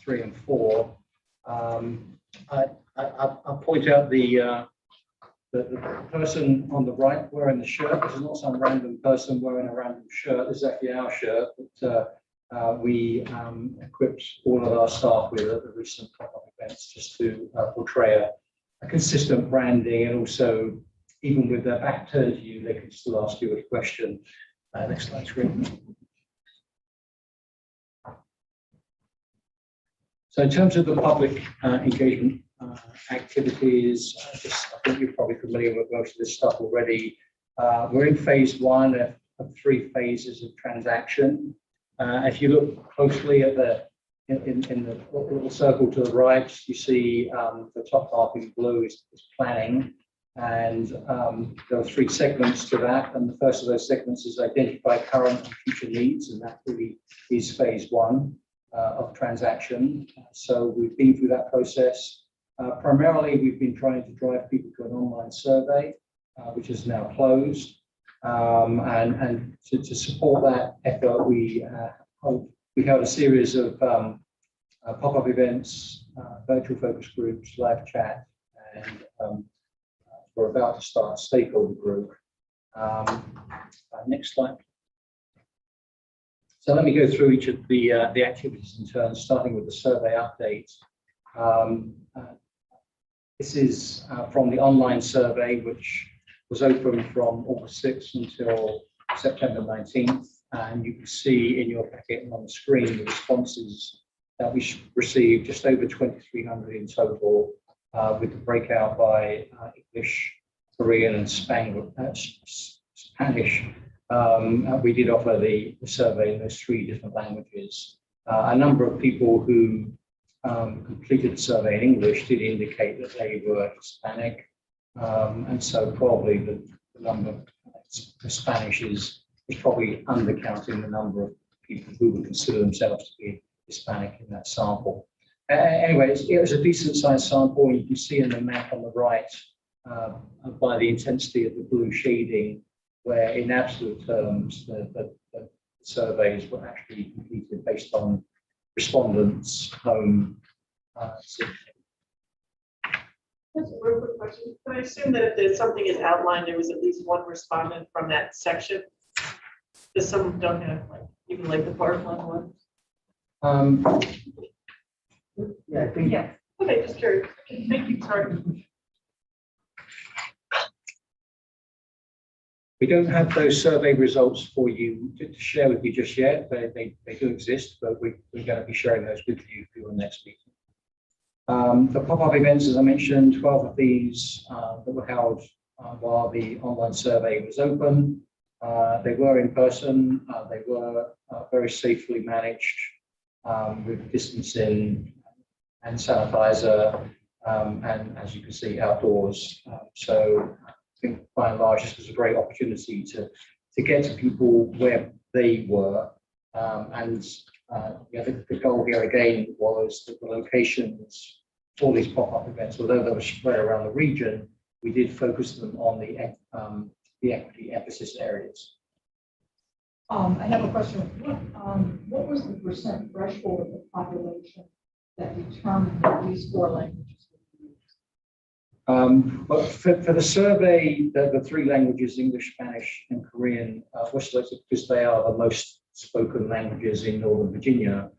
3 and 4. I'll point out the person on the right wearing the shirt. This is not some random person wearing a random shirt. This is actually our shirt, but we equipped all of our staff with at the recent pop-up events just to portray a consistent branding, and also, even with their back turned to you, they can still ask you a question. Next slide, screen. So in terms of the public engagement activities, I think you're probably familiar with most of this stuff already. We're in phase 1 of 3 phases of transaction. If you look closely at in the little circle to the right, you see the top half in blue is planning, and there are 3 segments to that. And the first of those segments is identify current and future needs, and that really is phase 1 of transaction. So we've been through that process. Primarily, we've been trying to drive people to an online survey, which is now closed. And to support that effort, we held a series of pop-up events, virtual focus groups, live chat, and we're about to start Stakeholder Group. Next slide. So let me go through each of the activities in turn, starting with the survey update. This is from the online survey, which was open from August 6th until September 19th. And you can see in your packet and on the screen the responses that we received, just over 2,300 in total, with the breakout by English, Korean, and Spanish. We did offer the survey in those 3 different languages. A number of people who completed the survey in English did indicate that they were Hispanic, and so probably the number for Spanish is probably undercounting the number of people who would consider themselves to be Hispanic in that sample. Anyway, it was a decent sized sample. You can see in the map on the right by the intensity of the blue shading, where in absolute terms the surveys were actually completed based on respondents' home city. That's a real quick question. Can I assume that if there's something is outlined, there was at least one respondent from that section? Because some don't have, like, even like the Parkland one. Yeah, I think. Yeah. Okay, just curious. Thank you. Sorry. We don't have those survey results for you to share with you just yet. They do exist, but we're going to be sharing those with you for your next meeting. The pop-up events, as I mentioned, 12 of these that were held while the online survey was open. They were in person. They were very safely managed with distancing and sanitizer, and as you can see, outdoors. So I think by and large, this was a great opportunity to get to people where they were. The goal here again was that the locations for these pop-up events, although they were spread around the region, we did focus them on the equity emphasis areas. I have a question. What was the percent threshold of the population that determined that these 4 languages would be used? But for the survey, the 3 languages, English, Spanish, and Korean, were selected because they are the most spoken languages in Northern Virginia.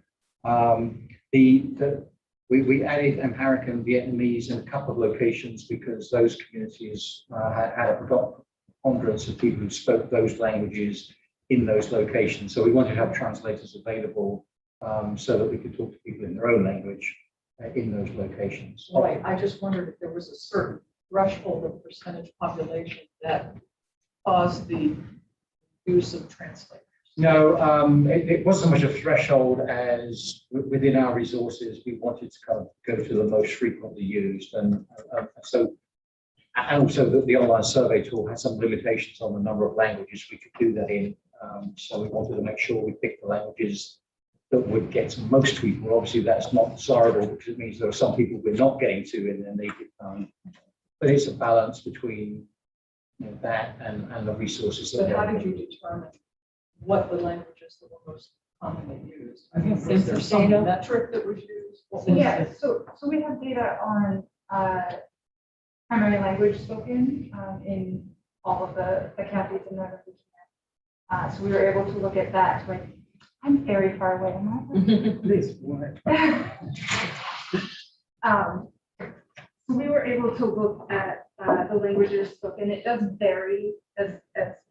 We added Amharic and Vietnamese in a couple of locations because those communities had a preponderance of people who spoke those languages in those locations. So we wanted to have translators available so that we could talk to people in their own language in those locations. Right. I just wondered if there was a certain threshold of percentage population that caused the use of translators. No, it wasn't so much a threshold as within our resources, we wanted to kind of go to the most frequently used. And also the online survey tool had some limitations on the number of languages we could do that in. So we wanted to make sure we picked the languages that would get to most people. Obviously, that's not desirable because it means there are some people we're not getting to in their native tongue. But it's a balance between that and the resources. So how did you determine what the languages that were most commonly used? I mean, was Sensor there some data? metric that was used? What was Yeah, it? so we have data on primary language spoken in all of the counties in Northern Virginia. So we were able to look at that. Like, I'm very far away. Am Please, go ahead. I? So we were able to look at the languages spoken. It does vary, as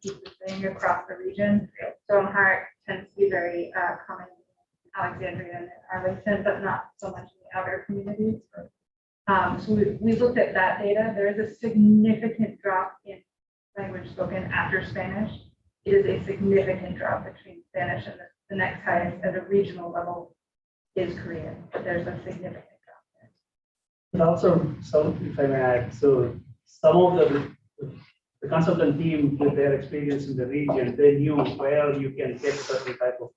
Keith was saying, across the region. So Amharic tends to be very common in Alexandria and Arlington, but not so much in the outer communities. So we looked at that data. There is a significant drop in language spoken after Spanish. It is a significant drop between Spanish and the next highest at a regional level is Korean, but there's a significant drop there. But also, so if I may add, so some of the consultant team with their experience in the region, they knew where you can get certain type of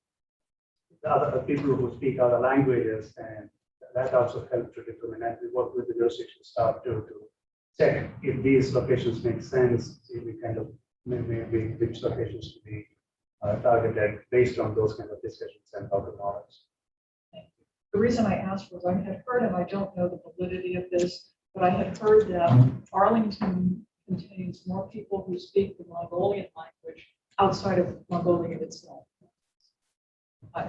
other people who speak other languages, and that also helped to determine. And we work with the jurisdiction staff to check if these locations make sense, if we kind of maybe which locations to be targeted based on those kind of discussions and how to monitor. The reason I asked was I had heard, and I don't know the validity of this, but I had heard that Arlington contains more people who speak the Mongolian language outside of Mongolia itself.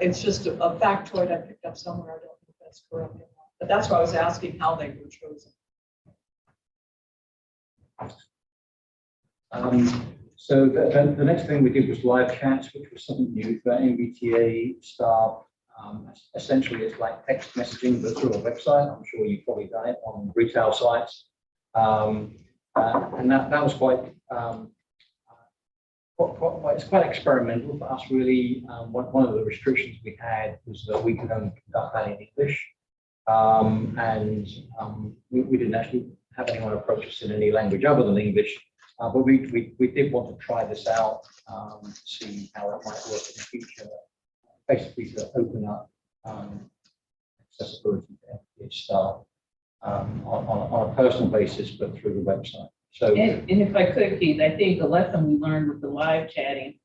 It's just a factoid I picked up somewhere. I don't know if that's correct or not, but that's why I was asking how they were chosen. So the next thing we did was live chats, which was something new for NVTA staff. Essentially, it's like text messaging, but through a website. I'm sure you've probably done it on retail sites. And that was it's quite experimental for us, really. One of the restrictions we had was that we could only conduct that in English. We didn't actually have anyone approach us in any language other than English. But we did want to try this out, to see how it might work in the future, basically to open up accessibility to NVTA staff on a personal basis, but through the website. So, And if I could, Keith, I think the lesson we learned with the live chatting,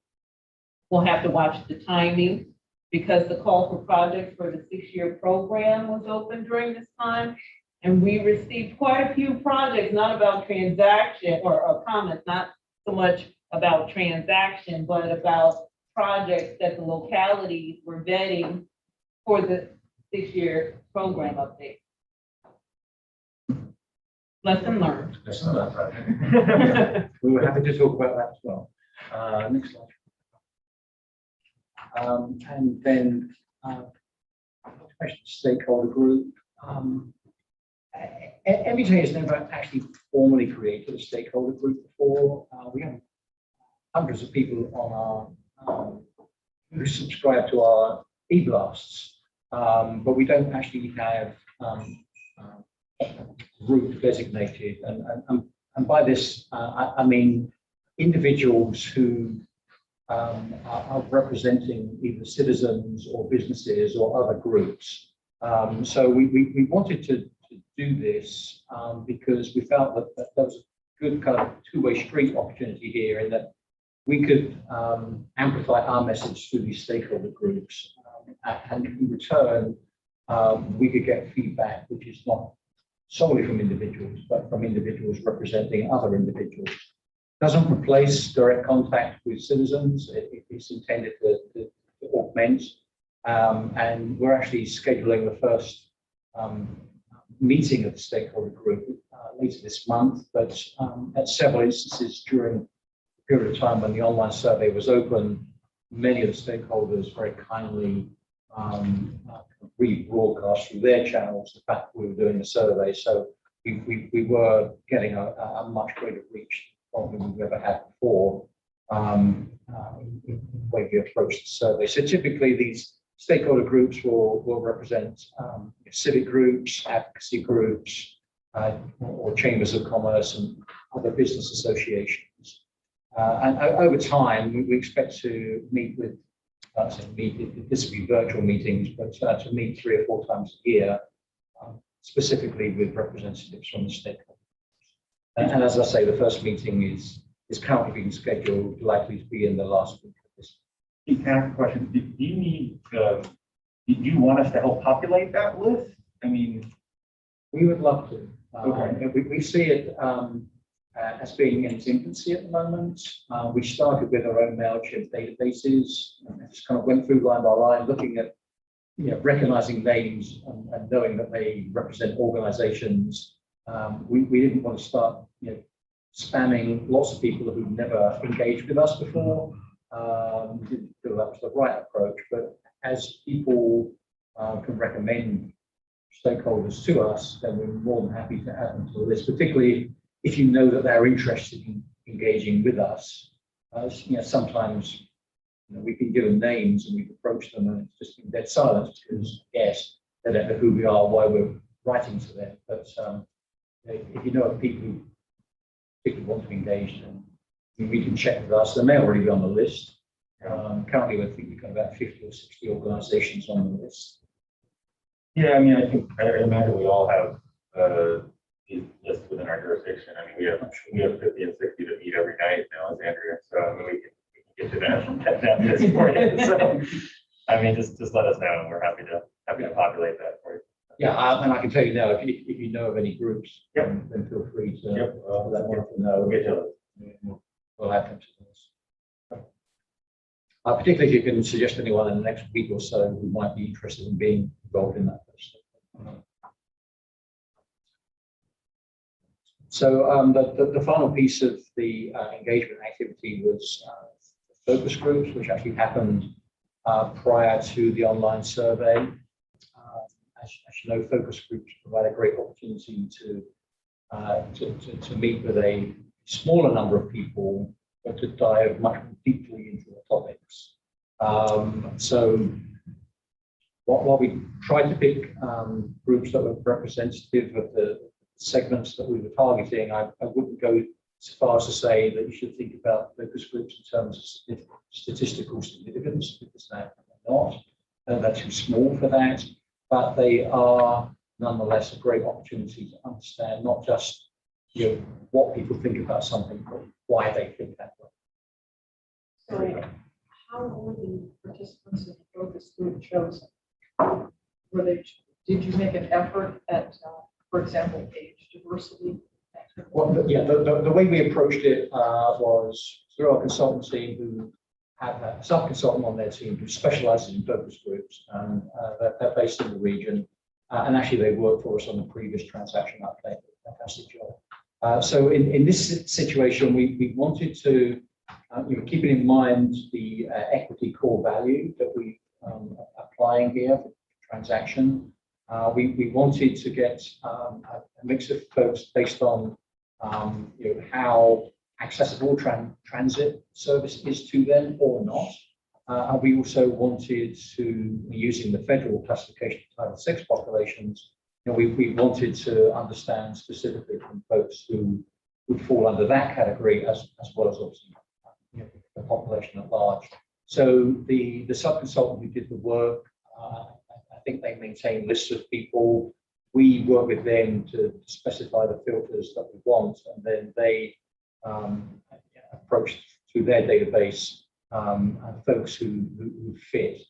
we'll have to watch the timing, because the call for projects for the 6-year program was open during this time. And we received quite a few projects, not about transaction or comments, not so much about transaction, but about projects that the localities were vetting for the 6-year program update. Lesson learned. we were happy to talk about that as well. Next slide. And then stakeholder group. NVTA has never actually formally created a stakeholder group before. We have hundreds of people on our who subscribe to our e-blasts, but we don't actually have a group designated. And by this, I mean individuals who are representing either citizens or businesses or other groups. So we wanted to do this because we felt that there was a good kind of two-way street opportunity here, in that we could amplify our message through these stakeholder groups, and in return we could get feedback which is not solely from individuals, but from individuals representing other individuals. Doesn't replace direct contact with citizens. It's intended to augment, and we're actually scheduling the first meeting of the stakeholder group later this month, but at several instances during the period of time when the online survey was open, many of the stakeholders very kindly rebroadcast through their channels the fact that we were doing the survey. So we were getting a much greater reach than we've ever had before in the way we approach the survey. So typically these stakeholder groups will represent civic groups, advocacy groups, or chambers of commerce and other business associations. And over time, we expect to meet with, this will be virtual meetings, but to meet 3 or 4 times a year, specifically with representatives from the stakeholders. And as I say, the first meeting is currently being scheduled, likely to be in the last week of this. Can I ask a question? Do you need, do you want us to help populate that list? I mean, We would love to. Okay. We see it as being in its infancy at the moment. We started with our own MailChimp databases and just kind of went through line by line, looking at, recognizing names and knowing that they represent organizations. We didn't want to start, spamming lots of people who've never engaged with us before. We didn't feel that was the right approach, but as people can recommend stakeholders to us, then we're more than happy to add them to the list, particularly if you know that they're interested in engaging with us. Sometimes we've been given names and we've approached them and it's just been dead silence because, yes, they don't know who we are, why we're writing to them. But if you know of people who particularly want to engage, then we can check with us. They may already be on the list. Currently, I think we've got about 50 or 60 organizations on the list. yeah, I mean, I imagine we all have these lists within our jurisdiction. I mean, we have 50 and 60 that meet every night now, as Andrea. So I mean, we can get to that list for you. So I mean, just let us know, and we're happy to populate that for you. Yeah, and I can tell you now, if you know of any groups, Yep. then feel free to Yep. let me know. We'll get to it. We'll add them to this. Particularly if you can suggest anyone in the next week or so who might be interested in being involved in that. So the final piece of the engagement activity was focus groups, which actually happened prior to the online survey. As you know, focus groups provide a great opportunity to meet with a smaller number of people, but to dive much more deeply into the topics. So while we tried to pick groups that were representative of the segments that we were targeting, I wouldn't go as far as to say that you should think about focus groups in terms of statistical significance, because they're not. They're too small for that, but they are nonetheless a great opportunity to understand not just what people think about something, but why they think that way. So how were the participants in the focus group chosen? Did you make an effort at, for example, age diversity? Well, the way we approached it was through our consultant team, who have a sub-consultant on their team who specializes in focus groups, and they're based in the region. And actually, they worked for us on the previous transaction update. Fantastic job. So in this situation, we wanted to, keeping in mind the equity core value that we applying here for transaction, we wanted to get a mix of folks based on how accessible transit service is to them or not. And we also wanted to, using the federal classification of Title VI populations, we wanted to understand specifically from folks who would fall under that category, as well as obviously the population at large. So the sub-consultant who did the work, I think they maintain lists of people. We work with them to specify the filters that we want, and then they approach through their database folks who fit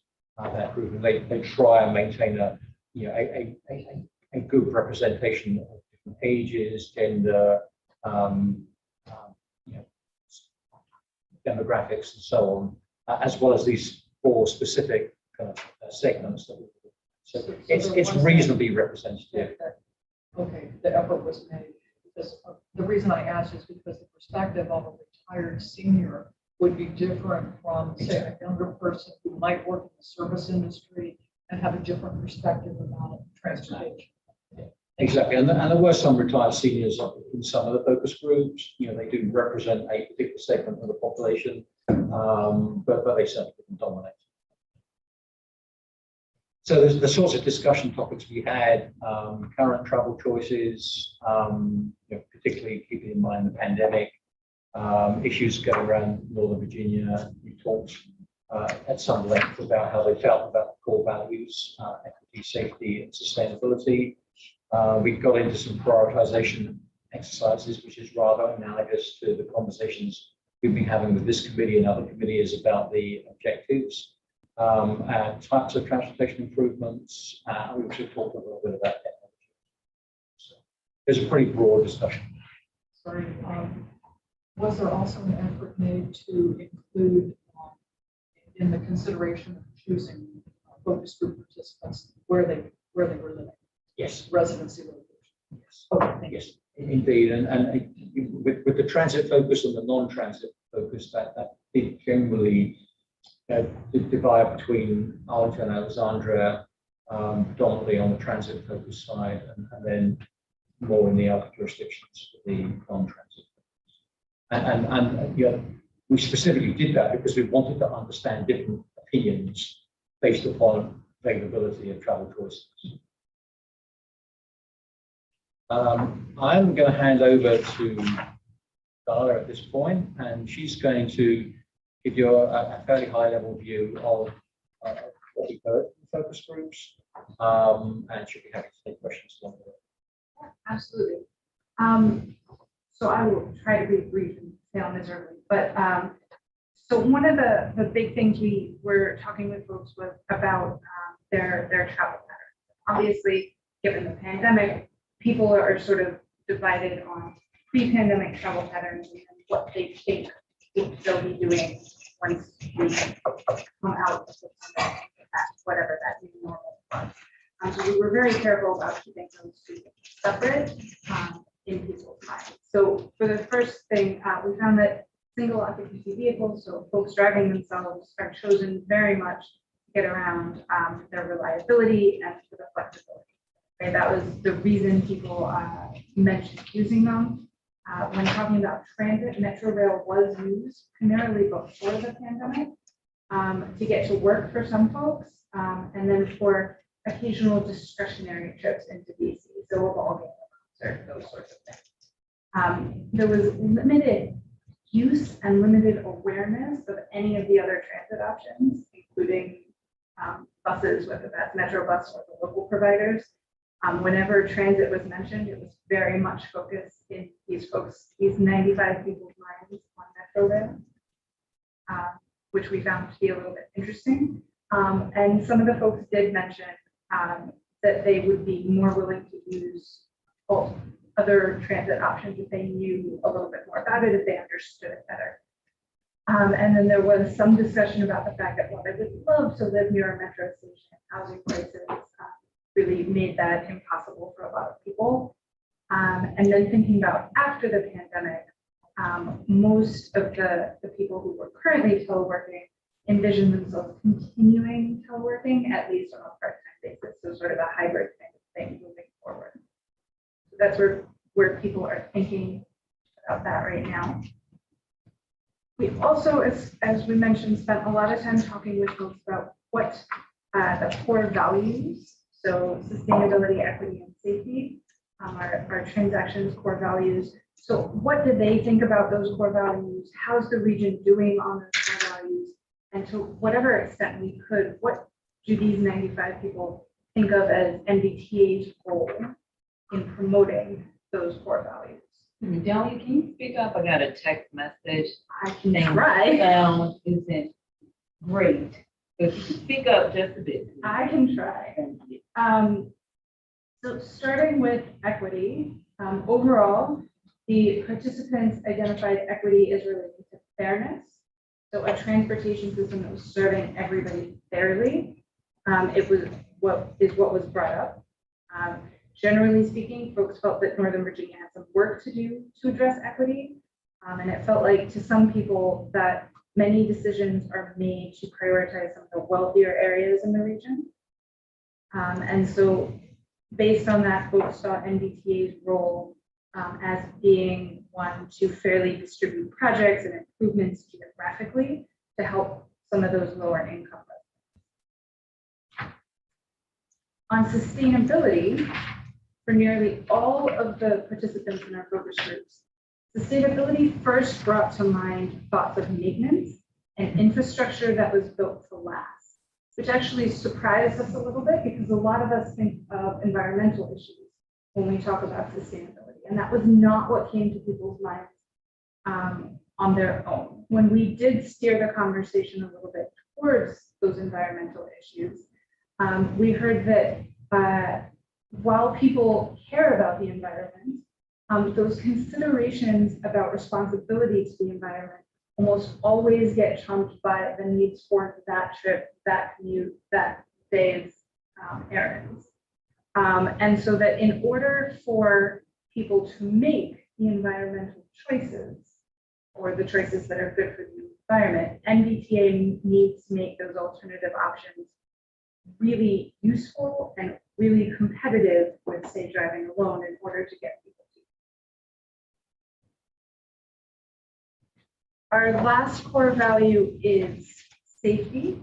that group, and they try and maintain a good representation of different ages, gender, demographics, and so on, as well as these 4 specific kind of segments that we. So it's reasonably representative. Okay, the effort was made. Because the reason I asked is because the perspective of a retired senior would be different from, say, a younger person who might work in the service industry and have a different perspective about transportation. Exactly, and there were some retired seniors in some of the focus groups. They do represent a particular segment of the population, but they certainly didn't dominate. So there's the sorts of discussion topics we had, current travel choices, particularly keeping in mind the pandemic, issues going around Northern Virginia. We talked at some length about how they felt about the core values, equity, safety, and sustainability. We got into some prioritization exercises, which is rather analogous to the conversations we've been having with this committee and other committees about the objectives, types of transportation improvements. We also talked a little bit about technology. So there's a pretty broad discussion. Sorry, was there also an effort made to include in the consideration of choosing focus group participants where they were living? Yes. Residency location. Yes. Okay, thank you. Yes, indeed. And with the transit focus and the non-transit focus, that did generally divide between Arlington and Alexandria, predominantly on the transit focus side, and then more in the other jurisdictions for the non-transit. And yeah, we specifically did that because we wanted to understand different opinions based upon availability of travel choices. I'm going to hand over to Dara at this point, and she's going to give you a fairly high-level view of what we heard from focus groups, and she'll be happy to take questions along the way. Absolutely. So I will try to be brief and fail miserably, but so one of the big things we were talking with folks was about their travel patterns. Obviously, given the pandemic, people are sort of divided on pre-pandemic travel patterns and what they think they'll be doing once we come out of the pandemic, whatever that new normal was. So we were very careful about keeping those two separate in people's minds. So for the first thing, we found that single occupancy vehicles, so folks driving themselves, are chosen very much to get around their reliability and for the flexibility. Okay, that was the reason people mentioned using them. When talking about transit, Metro Rail was used primarily before the pandemic to get to work for some folks, and then for occasional discretionary trips into DC, so a ball game, a concert, those sorts of things. There was limited use and limited awareness of any of the other transit options, including buses, whether that's Metro Bus or the local providers. Whenever transit was mentioned, it was very much focused in these 95 people's minds on Metro Rail, which we found to be a little bit interesting. And some of the folks did mention that they would be more willing to use other transit options if they knew a little bit more about it, if they understood it better. And then there was some discussion about the fact that while they would love to live near a metro station, housing prices really made that impossible for a lot of people. And then thinking about after the pandemic, most of the people who were currently teleworking envision themselves continuing teleworking, at least on a part-time basis, so sort of a hybrid kind of thing moving forward. So that's where people are thinking about that right now. We also, as we mentioned, spent a lot of time talking with folks about what the core values, so sustainability, equity, and safety, our transactions core values. So what do they think about those core values? How's the region doing on those core values? And to whatever extent we could, what do these 95 people think of as NVTA's role in promoting those core values? Delia, can you speak up? I got a text message. I can saying try. Sound isn't great. If you could speak up just a bit. I can try. So starting with equity, overall, the participants identified equity as related to fairness. So a transportation system that was serving everybody fairly. It was what was brought up. Generally speaking, folks felt that Northern Virginia had some work to do to address equity. And it felt like to some people that many decisions are made to prioritize some of the wealthier areas in the region. And so based on that, folks saw NVTA's role as being one to fairly distribute projects and improvements geographically to help some of those lower income residents. On sustainability, for nearly all of the participants in our focus groups, sustainability first brought to mind thoughts of maintenance and infrastructure that was built to last, which actually surprised us a little bit because a lot of us think of environmental issues when we talk about sustainability. And that was not what came to people's minds on their own. When we did steer the conversation a little bit towards those environmental issues, we heard that while people care about the environment, those considerations about responsibility to the environment almost always get trumped by the needs for that trip, that commute, that day's errands. And so that in order for people to make the environmental choices, or the choices that are good for the environment, NVTA needs to make those alternative options really useful and really competitive with, say, driving alone in order to get people to. Our last core value is safety.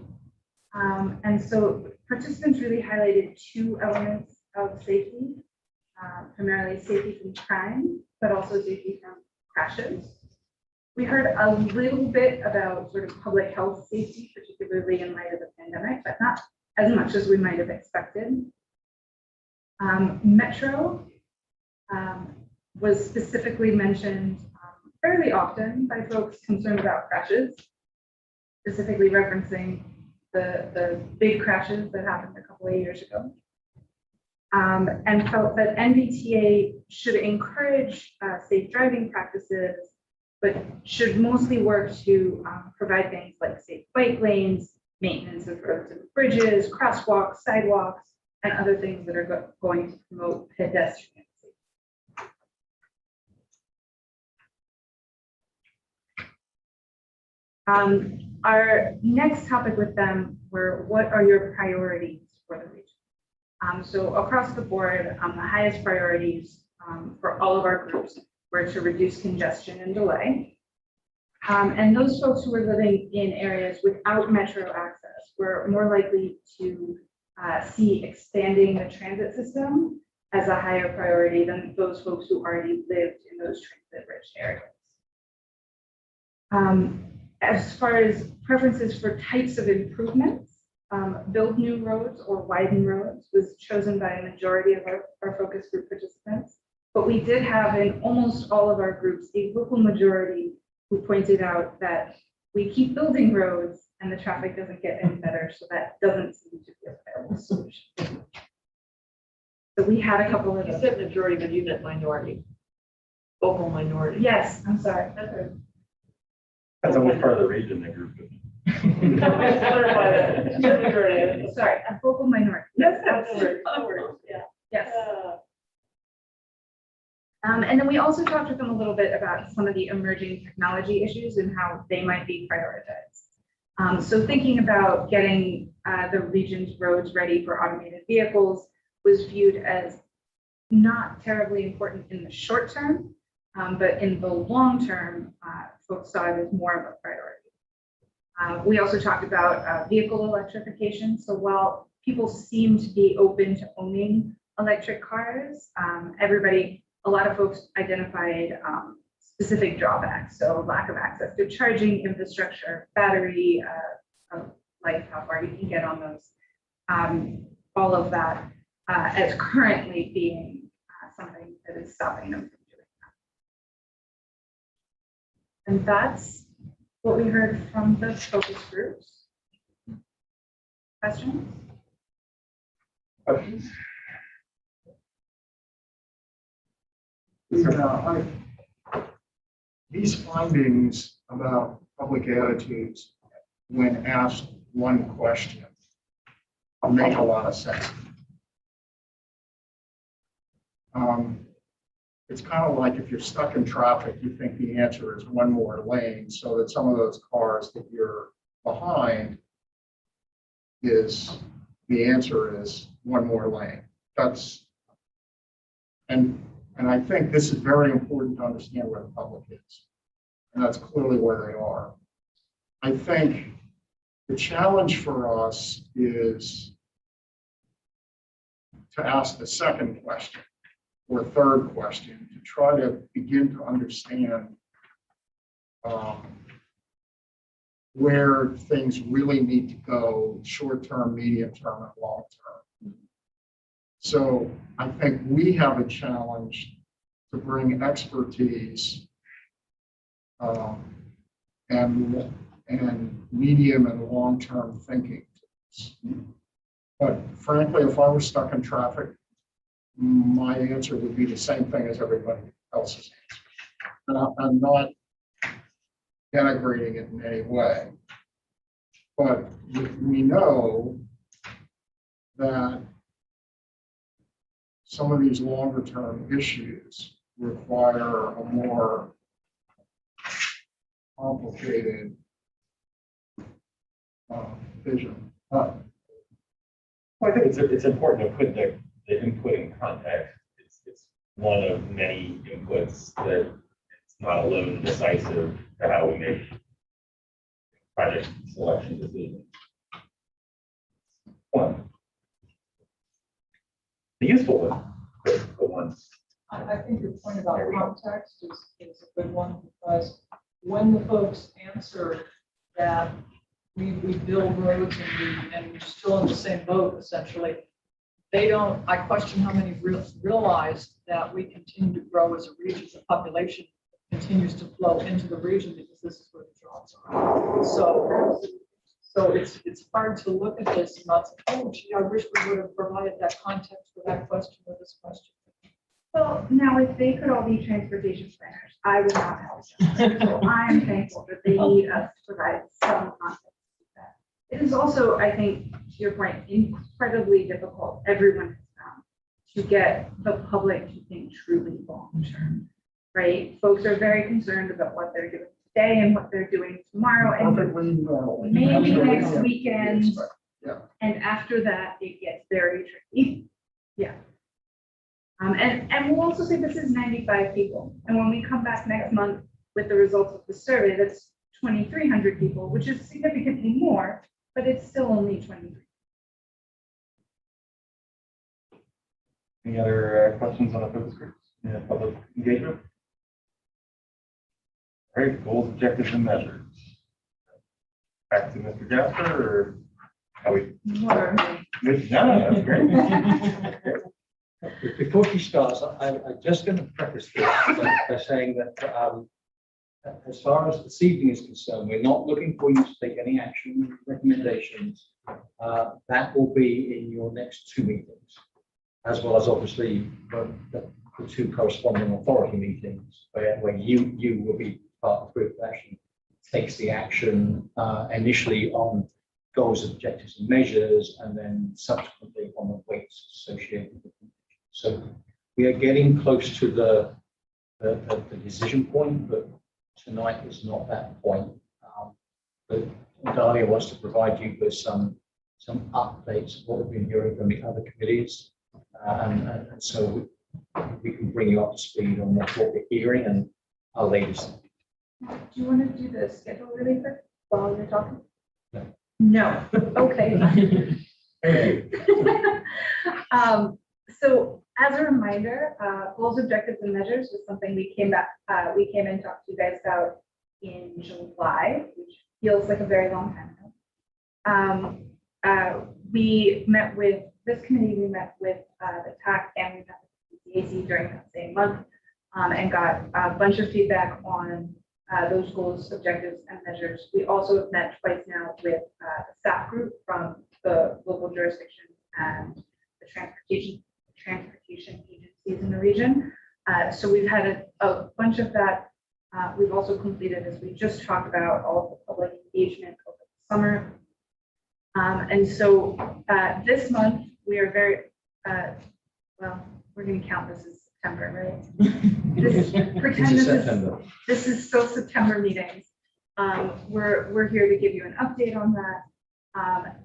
And so participants really highlighted two elements of safety, primarily safety from crime, but also safety from crashes. We heard a little bit about sort of public health safety, particularly in light of the pandemic, but not as much as we might have expected. Metro was specifically mentioned fairly often by folks concerned about crashes, specifically referencing the big crashes that happened a couple of years ago. And felt that NVTA should encourage safe driving practices, but should mostly work to provide things like safe bike lanes, maintenance of roads and bridges, crosswalks, sidewalks, and other things that are going to promote pedestrian safety. Our next topic with them were, what are your priorities for the region? So across the board, the highest priorities for all of our groups were to reduce congestion and delay. And those folks who were living in areas without metro access were more likely to see expanding the transit system as a higher priority than those folks who already lived in those transit-rich areas. As far as preferences for types of improvements, build new roads or widen roads was chosen by a majority of our focus group participants. But we did have in almost all of our groups a local majority who pointed out that we keep building roads and the traffic doesn't get any better, so that doesn't seem to be a viable solution. So we had a couple of You said majority, but you meant minority, vocal minority. Yes, I'm sorry. That's right. That's on which part of the region the group is. Clarify that. Majority. Sorry, a vocal minority. Yes, that's the word. Yeah. Yes. And then we also talked with them a little bit about some of the emerging technology issues and how they might be prioritized. So thinking about getting the region's roads ready for automated vehicles was viewed as not terribly important in the short term, but in the long term, folks saw it as more of a priority. We also talked about vehicle electrification. So while people seem to be open to owning electric cars, a lot of folks identified specific drawbacks. So lack of access to charging infrastructure, battery life, how far you can get on those, all of that as currently being something that is stopping them from doing that. And that's what we heard from the focus groups. Questions? Questions? These findings about public attitudes, when asked one question, make a lot of sense. It's kind of like if you're stuck in traffic, you think the answer is one more lane, so that some of those cars that you're behind is the answer is one more lane. And I think this is very important to understand where the public is. And that's clearly where they are. I think the challenge for us is to ask the second question or third question to try to begin to understand where things really need to go short-term, medium-term, and long-term. So I think we have a challenge to bring expertise and medium and long-term thinking. But frankly, if I was stuck in traffic, my answer would be the same thing as everybody else's answer. And I'm not denigrating it in any way, but we know that some of these longer term issues require a more complicated vision. Well, I think it's important to put the input in context. It's one of many inputs that it's not alone decisive to how we make project selection decisions. One. The useful one, the ones. I think your point about context is a good one, because when the folks answer that we build roads and we're still in the same boat, essentially, they don't, I question how many realize that we continue to grow as a region, the population continues to flow into the region because this is where the jobs are. So it's hard to look at this and not say, oh, gee, I wish we would have provided that context for that question or this question. Well, now if they could all be transportation planners, I would not help them. So I am thankful that they need us to provide some context to that. It is also, I think, to your point, incredibly difficult, everyone has found, to get the public to think truly long term, right? Folks are very concerned about what they're doing today and what they're doing tomorrow and Perfectly normal. maybe Absolutely, next yeah. weekend. Yeah. And after that, it gets very tricky. Yeah. And we'll also say this is 95 people. And when we come back next month with the results of the survey, that's 2,300 people, which is significantly more, but it's still only 23. Any other questions on the focus groups? Yeah, public engagement? All right, goals, objectives, and measures. Back to Mr. Jasper, or how we? More. No, that's great. Before she starts, I'm just going to preface this by saying that as far as this evening is concerned, we're not looking for you to take any action recommendations. That will be in your next two meetings, as well as obviously the two corresponding authority meetings, where you will be part of the group that actually takes the action initially on goals, objectives, and measures, and then subsequently on the weights associated with them. So we are getting close to the decision point, but tonight is not that point. But Dalia wants to provide you with some updates of what we've been hearing from the other committees, and so we can bring you up to speed on what we're hearing and our latest. Do you want to do the schedule really quick while you're talking? No. No. Okay. So as a reminder, goals, objectives, and measures was something we came in and talked to you guys about in July, which feels like a very long time ago. We met with this committee, we met with the TAC, and we met with the PPC during that same month, and got a bunch of feedback on those goals, objectives, and measures. We also have met twice now with the staff group from the local jurisdiction and the transportation agencies in the region. So we've had a bunch of that. We've also completed, as we just talked about, all of the public engagement over the summer. And so this month, we are very, well, we're going to count this as September, right? This is still September meetings. We're here to give you an update on that.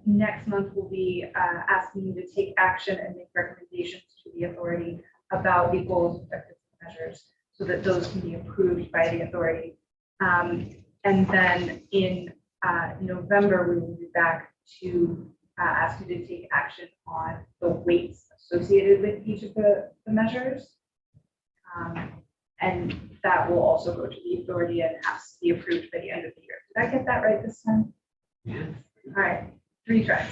Next month, we'll be asking you to take action and make recommendations to the authority about the goals, objectives, and measures, so that those can be approved by the authority. And then in November, we will be back to ask you to take action on the weights associated with each of the measures. And that will also go to the authority and have to be approved by the end of the year. Did I get that right this time? Yeah. All right, 3 tries.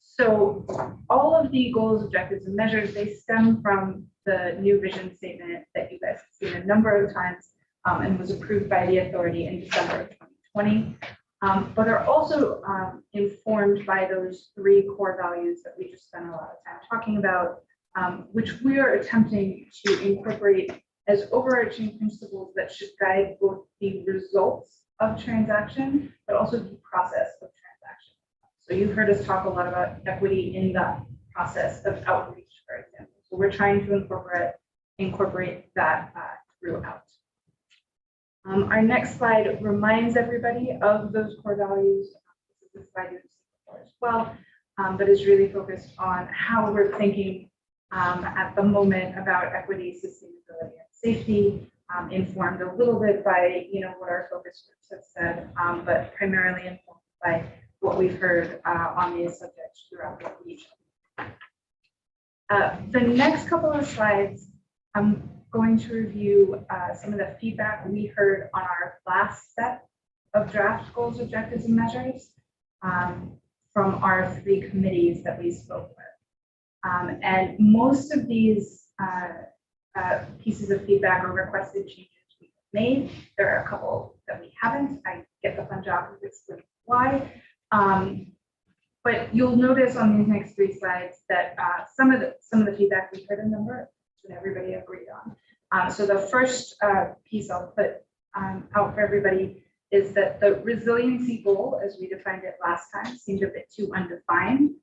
So all of the goals, objectives, and measures, they stem from the new vision statement that you guys have seen a number of times and was approved by the authority in December of 2020, but are also informed by those 3 core values that we just spent a lot of time talking about, which we are attempting to incorporate as overarching principles that should guide both the results of transaction, but also the process of transaction. So you've heard us talk a lot about equity in the process of outreach, for example. So we're trying to incorporate that throughout. Our next slide reminds everybody of those core values. This is a slide you've seen before as well, but is really focused on how we're thinking at the moment about equity, sustainability, and safety, informed a little bit by what our focus groups have said, but primarily informed by what we've heard on these subjects throughout the region. The next couple of slides, I'm going to review some of the feedback we heard on our last set of draft goals, objectives, and measures from our 3 committees that we spoke with. And most of these pieces of feedback or requested changes we have made. There are a couple that we haven't. I get the fun job of explaining why. But you'll notice on these next 3 slides that some of the feedback we heard a number that everybody agreed on. So the first piece I'll put out for everybody is that the resiliency goal, as we defined it last time, seemed a bit too undefined.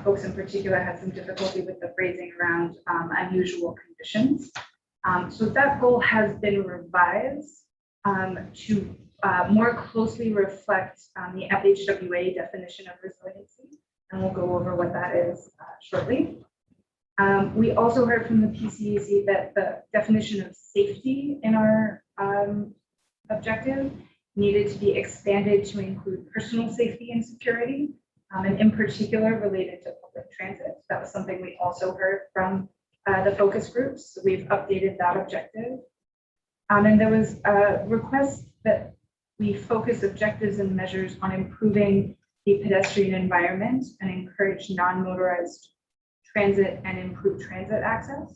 Folks in particular had some difficulty with the phrasing around unusual conditions. So that goal has been revised to more closely reflect the FHWA definition of resiliency, and we'll go over what that is shortly. We also heard from the PCEC that the definition of safety in our objective needed to be expanded to include personal safety and security, and in particular related to public transit. That was something we also heard from the focus groups. So we've updated that objective. And there was a request that we focus objectives and measures on improving the pedestrian environment and encourage non-motorized transit and improve transit access.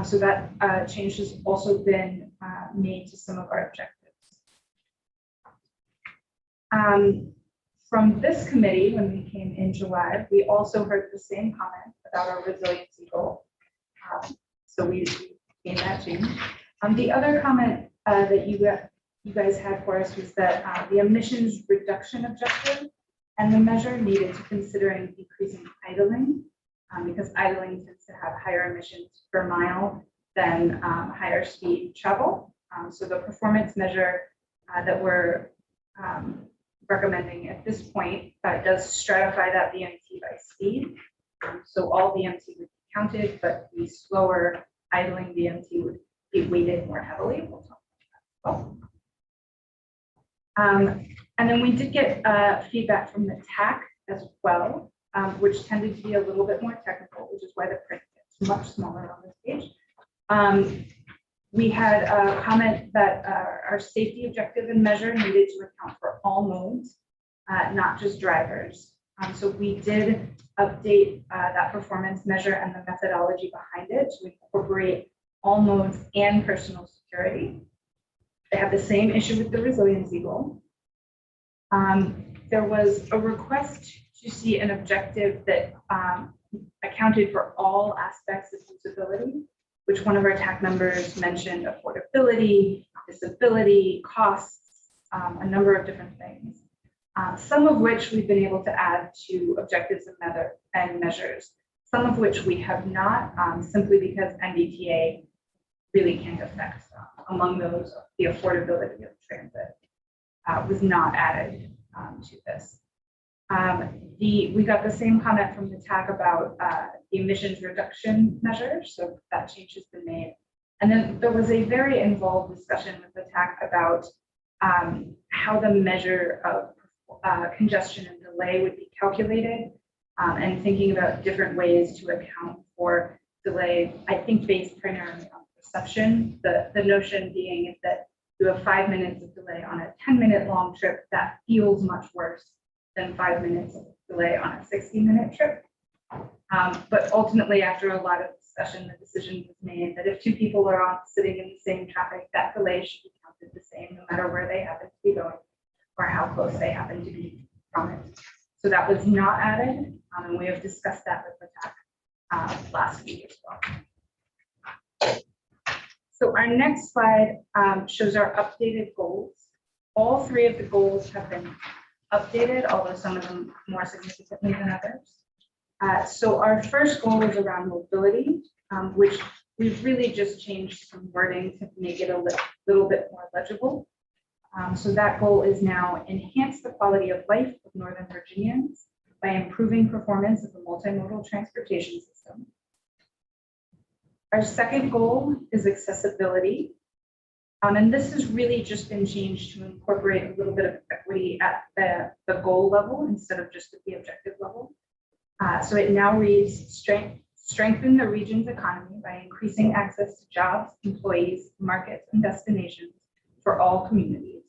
So that change has also been made to some of our objectives. From this committee, when we came in July, we also heard the same comment about our resiliency goal. So we made that change. The other comment that you guys had for us was that the emissions reduction objective and the measure needed to consider decreasing idling, because idling tends to have higher emissions per mile than higher speed travel. So the performance measure that we're recommending at this point does stratify that BMT by speed. So all BMT would be counted, but the slower idling BMT would be weighted more heavily. We'll talk about that as well. And then we did get feedback from the TAC as well, which tended to be a little bit more technical, which is why the print gets much smaller on this page. We had a comment that our safety objective and measure needed to account for all modes, not just drivers. So we did update that performance measure and the methodology behind it to incorporate all modes and personal security. They have the same issue with the resiliency goal. There was a request to see an objective that accounted for all aspects of usability, which one of our TAC members mentioned affordability, disability, costs, a number of different things, some of which we've been able to add to objectives and measures, some of which we have not, simply because NVTA really can't affect. Among those, the affordability of transit was not added to this. We got the same comment from the TAC about the emissions reduction measures, so that change has been made. And then there was a very involved discussion with the TAC about how the measure of congestion and delay would be calculated, and thinking about different ways to account for delay, I think based primarily on perception. The notion being that you have 5 minutes of delay on a 10-minute long trip, that feels much worse than 5 minutes of delay on a 60-minute trip. But ultimately, after a lot of discussion, the decision was made that if two people are on sitting in the same traffic, that delay should be counted the same, no matter where they happen to be going or how close they happen to be from it. So that was not added, and we have discussed that with the TAC last week as well. So our next slide shows our updated goals. All three of the goals have been updated, although some of them more significantly than others. So our first goal is around mobility, which we've really just changed some wording to make it a little bit more legible. So that goal is now enhance the quality of life of Northern Virginians by improving performance of the multimodal transportation system. Our second goal is accessibility. And this has really just been changed to incorporate a little bit of equity at the goal level instead of just at the objective level. So it now reads strengthen the region's economy by increasing access to jobs, employees, markets, and destinations for all communities.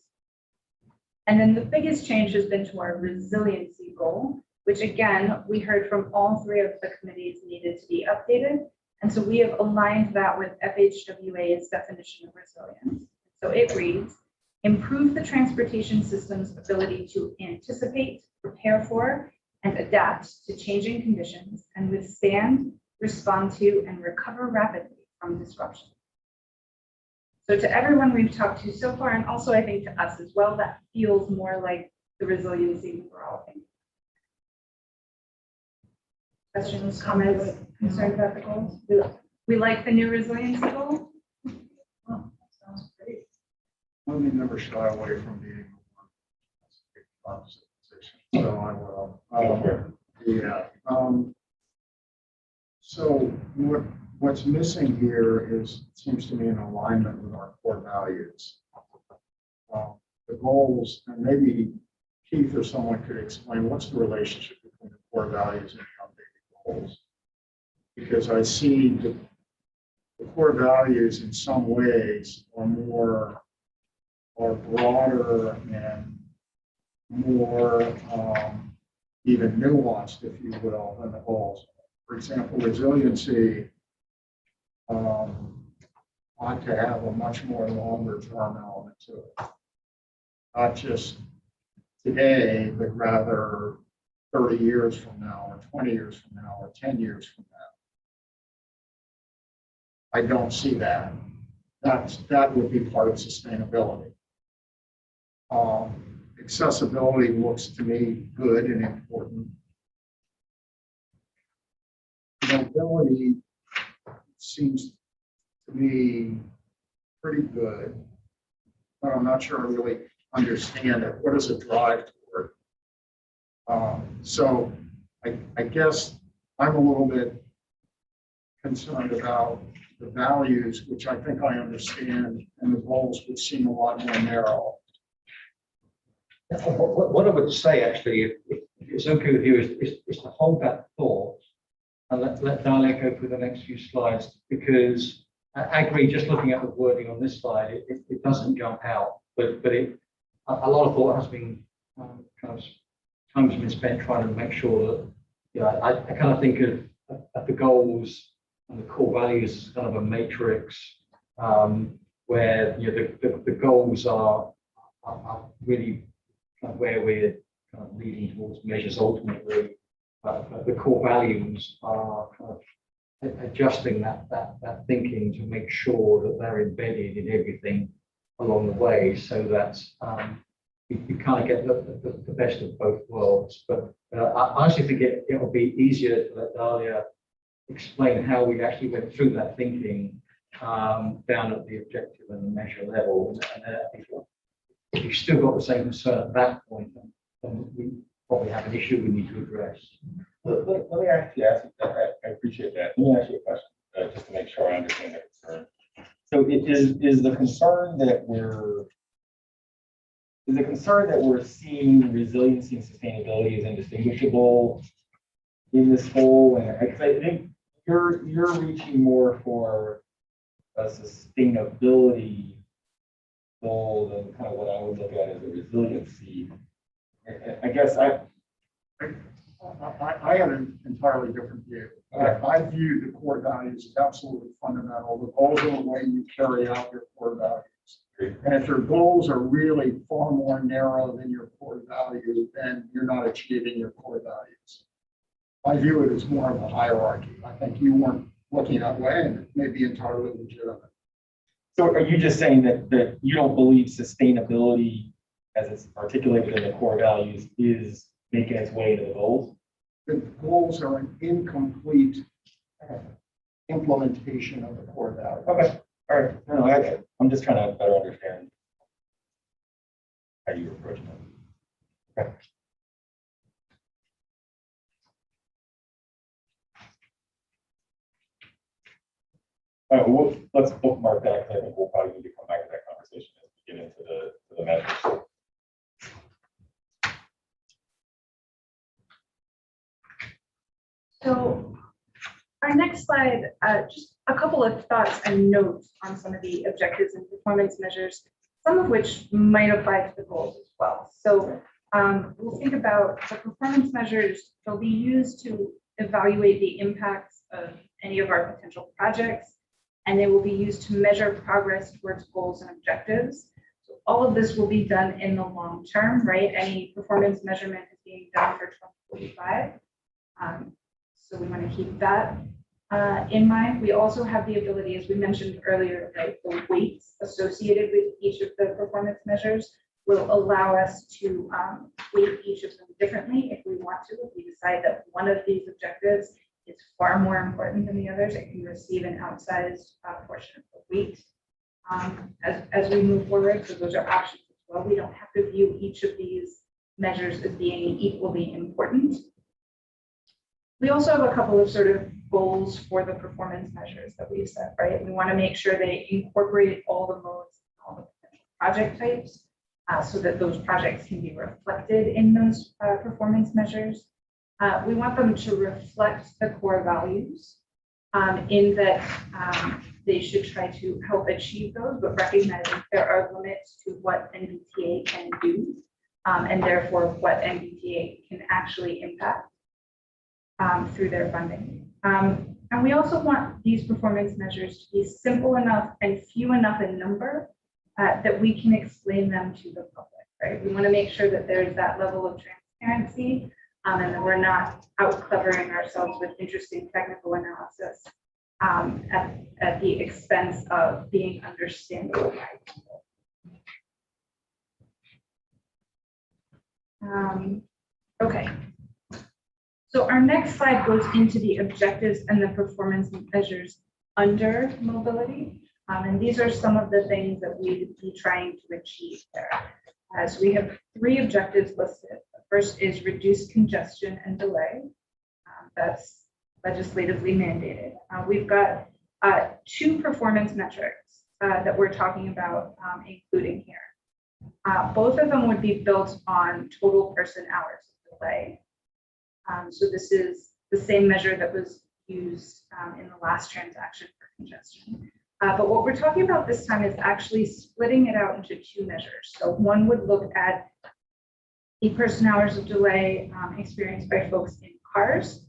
And then the biggest change has been to our resiliency goal, which again, we heard from all three of the committees needed to be updated. And so we have aligned that with FHWA's definition of resilience. So it reads, improve the transportation system's ability to anticipate, prepare for, and adapt to changing conditions and withstand, respond to, and recover rapidly from disruption. So to everyone we've talked to so far, and also I think to us as well, that feels more like the resiliency we were all thinking. Questions, comments, concerns about the goals? We like the new resiliency goal. Oh, sounds great. Let me never shy away from being opposite position, so I will. Yeah. So what's missing here is, it seems to me, an alignment with our core values. The goals, and maybe Keith or someone could explain what's the relationship between the core values and the updated goals. Because I see the core values in some ways are broader and more even nuanced, if you will, than the goals. For example, resiliency ought to have a much more longer term element to it. Not just today, but rather 30 years from now, or 20 years from now, or 10 years from now. I don't see that. That would be part of sustainability. Accessibility looks to me good and important. Mobility seems to me pretty good, but I'm not sure I really understand it. What does it drive toward? So I guess I'm a little bit concerned about the values, which I think I understand, and the goals, which seem a lot more narrow. What I would say, actually, if it's okay with you, is to hold that thought and let Dahlia go through the next few slides, because I agree, just looking at the wording on this slide, it doesn't jump out, but a lot of thought has been kind of time has been spent trying to make sure that, I kind of think of the goals and the core values as kind of a matrix, where the goals are really kind of where we're kind of leading towards measures ultimately. The core values are kind of adjusting that thinking to make sure that they're embedded in everything along the way, so that you kind of get the best of both worlds. But I actually think it'll be easier to let Dahlia explain how we actually went through that thinking down at the objective and the measure level. And if you've still got the same concern at that point, then we probably have an issue we need to address. Let me actually ask you that. I appreciate that. Let me ask you a question, just to make sure I understand the concern. So is the concern that we're seeing resiliency and sustainability as indistinguishable in this whole? Because I think you're reaching more for a sustainability goal than kind of what I would look at as a resiliency. I guess I had an entirely different view. I view the core values as absolutely fundamental. The goals are the way you carry out your core values. And if your goals are really far more narrow than your core value, then you're not achieving your core values. I view it as more of a hierarchy. I think you weren't looking that way, and it may be entirely legitimate. So are you just saying that you don't believe sustainability as it's articulated in the core values is making its way into the goals? The goals are an incomplete implementation of the core value. Okay, all right. No, I'm just trying to better understand how you're approaching it. Okay. All right, well, let's bookmark that because I think we'll probably need to come back to that conversation as we get into the measures. So our next slide, just a couple of thoughts and notes on some of the objectives and performance measures, some of which might apply to the goals as well. So we'll think about the performance measures. They'll be used to evaluate the impacts of any of our potential projects, and they will be used to measure progress towards goals and objectives. So all of this will be done in the long term, right? Any performance measurement is being done for 2045. So we want to keep that in mind. We also have the ability, as we mentioned earlier, right, the weights associated with each of the performance measures will allow us to weight each of them differently if we want to. If we decide that one of these objectives is far more important than the others, it can receive an outsized portion of the weight as we move forward. So those are options as well. We don't have to view each of these measures as being equally important. We also have a couple of sort of goals for the performance measures that we've set, right? We want to make sure they incorporate all the modes, all the potential project types, so that those projects can be reflected in those performance measures. We want them to reflect the core values in that they should try to help achieve those, but recognizing there are limits to what NVTA can do, and therefore what NVTA can actually impact through their funding. And we also want these performance measures to be simple enough and few enough in number that we can explain them to the public, right? We want to make sure that there's that level of transparency and that we're not out clevering ourselves with interesting technical analysis at the expense of being understandable by people. Okay. So our next slide goes into the objectives and the performance measures under mobility. And these are some of the things that we'd be trying to achieve there. So we have 3 objectives listed. The first is reduce congestion and delay. That's legislatively mandated. We've got 2 performance metrics that we're talking about including here. Both of them would be built on total person hours of delay. So this is the same measure that was used in the last transaction for congestion. But what we're talking about this time is actually splitting it out into 2 measures. So one would look at the person hours of delay experienced by folks in cars,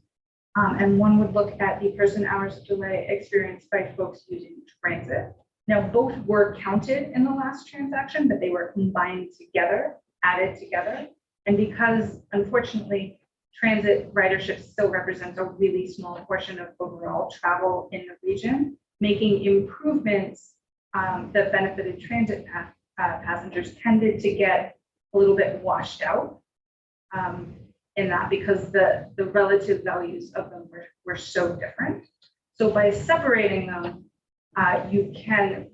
and one would look at the person hours of delay experienced by folks using transit. Now, both were counted in the last transaction, but they were combined together, added together. And because, unfortunately, transit ridership still represents a really small portion of overall travel in the region, making improvements that benefited transit passengers tended to get a little bit washed out in that because the relative values of them were so different. So by separating them, you can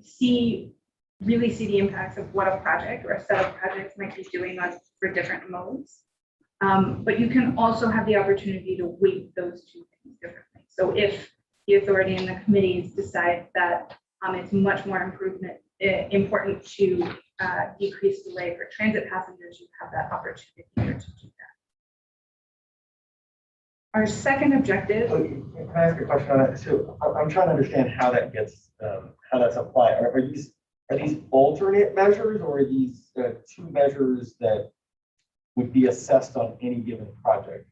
really see the impacts of what a project or a set of projects might be doing for different modes. But you can also have the opportunity to weight those 2 things differently. So if the authority and the committees decide that it's much more important to decrease delay for transit passengers, you have that opportunity here to do that. Our second objective. Can I ask a question on that? So I'm trying to understand how that gets, how that's applied. Are these alternate measures, or are these 2 measures that would be assessed on any given project?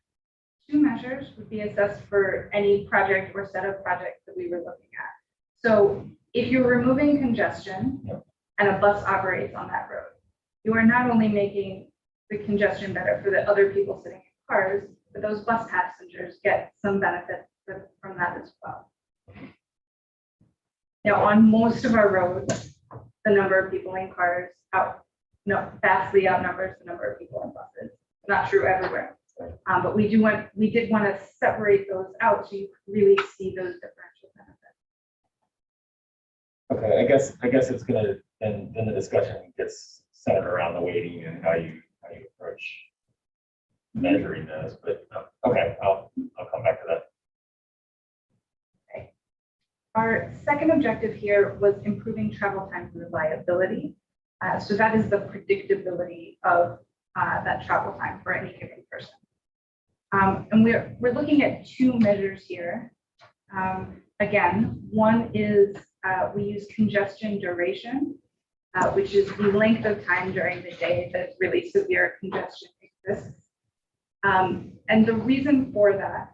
2 measures would be assessed for any project or set of projects that we were looking at. So if you're removing congestion and a bus operates on that road, you are not only making the congestion better for the other people sitting in cars, but those bus passengers get some benefit from that as well. Now, on most of our roads, the number of people in cars vastly outnumbers the number of people in buses. Not true everywhere. But we did want to separate those out so you could really see those differential benefits. Okay, I guess it's gonna, then the discussion gets centered around the weighting and how you approach measuring this, but okay, I'll come back to that. Okay. Our second objective here was improving travel time reliability. So that is the predictability of that travel time for any given person. And we're looking at 2 measures here. Again, one is we use congestion duration, which is the length of time during the day that really severe congestion exists. And the reason for that,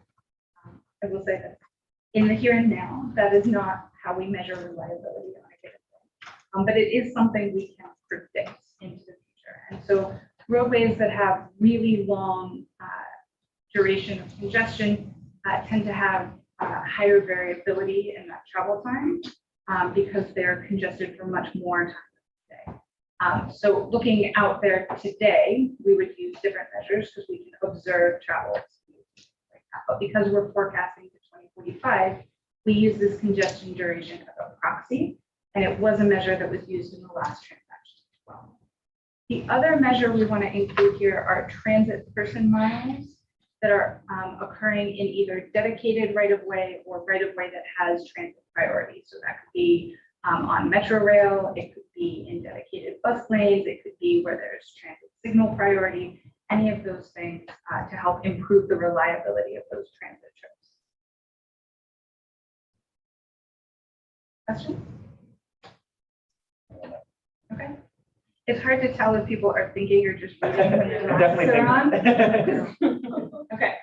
I will say that in the here and now, that is not how we measure reliability on a given day. But it is something we can predict into the future. And so roadways that have really long duration of congestion tend to have higher variability in that travel time because they're congested for much more time of the day. So looking out there today, we would use different measures because we can observe travel speed like that. But because we're forecasting to 2045, we use this congestion duration as a proxy, and it was a measure that was used in the last transaction as well. The other measure we want to include here are transit person miles that are occurring in either dedicated right-of-way or right-of-way that has transit priority. So that could be on metro rail, it could be in dedicated bus lanes, it could be where there's transit signal priority, any of those things to help improve the reliability of those transit trips. Questions? Okay. It's hard to tell if people are thinking or just reading when the Definitely glasses are on. Okay.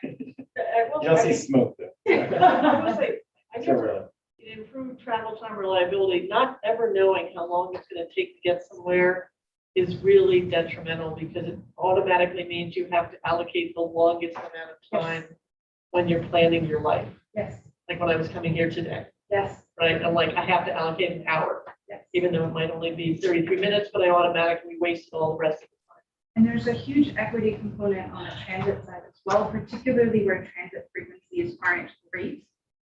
You'll see smoke though. I will say, I guess Sure. it improved travel time reliability, not ever knowing how long it's going to take to get somewhere is really detrimental because it automatically means you have to allocate the longest amount of time when you're planning your life. Yes. Like when I was coming here today, Yes. right? I'm like, I have to allocate an hour, Yes. even though it might only be 33 minutes, but I automatically wasted all the rest of the time. And there's a huge equity component on the transit side as well, particularly where transit frequencies aren't great.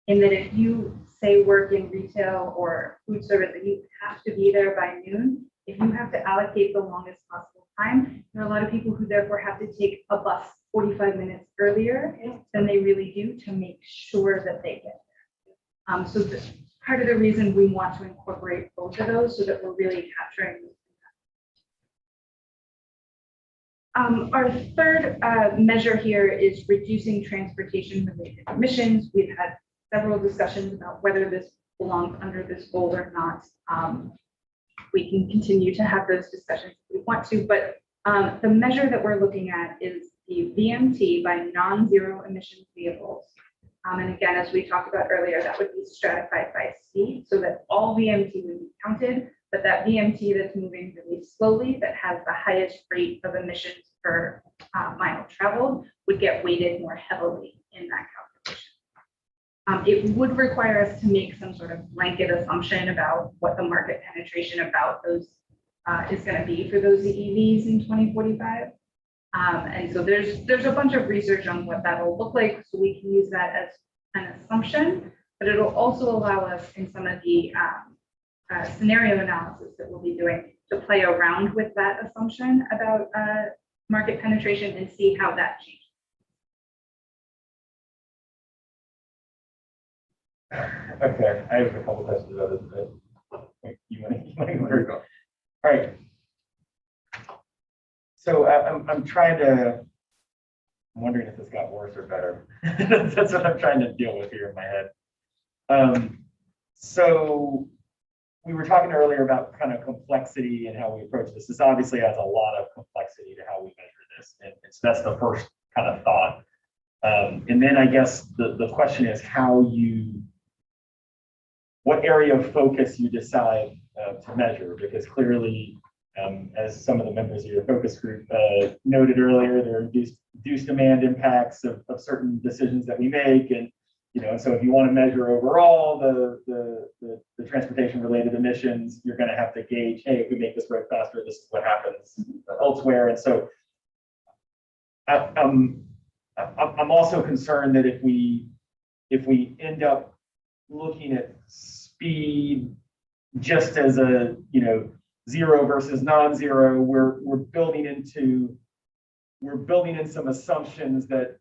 In that if you say work in retail or food service and you have to be there by noon, if you have to allocate the longest possible time, there are a lot of people who therefore have to take a bus 45 minutes earlier than they really do to make sure that they get there. So part of the reason we want to incorporate both of those so that we're really capturing. Our third measure here is reducing transportation-related emissions. We've had several discussions about whether this belongs under this goal or not. We can continue to have those discussions if we want to, but the measure that we're looking at is the VMT by non-zero emissions vehicles. And again, as we talked about earlier, that would be stratified by speed so that all VMT would be counted, but that VMT that's moving really slowly, that has the highest rate of emissions per mile traveled, would get weighted more heavily in that calculation. It would require us to make some sort of blanket assumption about what the market penetration about those is going to be for those EVs in 2045. And so there's a bunch of research on what that will look like, so we can use that as an assumption, but it'll also allow us in some of the scenario analysis that we'll be doing to play around with that assumption about market penetration and see how that changes. Okay, I have a couple questions about this, but you want to. All right. So I'm trying to, I'm wondering if this got worse or better. That's what I'm trying to deal with here in my head. So we were talking earlier about kind of complexity and how we approach this. This obviously has a lot of complexity to how we measure this. And so that's the first kind of thought. And then I guess the question is what area of focus you decide to measure, because clearly, as some of the members of your focus group noted earlier, there are induced demand impacts of certain decisions that we make. And, so if you want to measure overall the transportation related emissions, you're going to have to gauge, hey, if we make this road faster, this is what happens elsewhere. And so I'm also concerned that if we end up looking at speed just as a zero versus non-zero, we're building in some assumptions that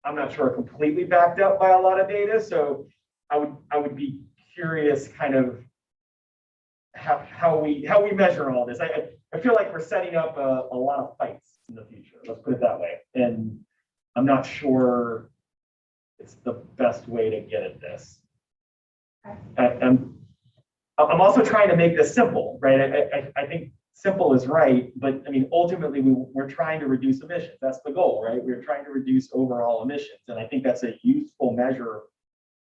I'm not sure are completely backed up by a lot of data. So I would be curious kind of how we measure all this. I feel like we're setting up a lot of fights in the future. Let's put it that way. And I'm not sure it's the best way to get at this. I'm also trying to make this simple, right? I think simple is right, but I mean, ultimately we're trying to reduce emissions. That's the goal, right? We're trying to reduce overall emissions. And I think that's a useful measure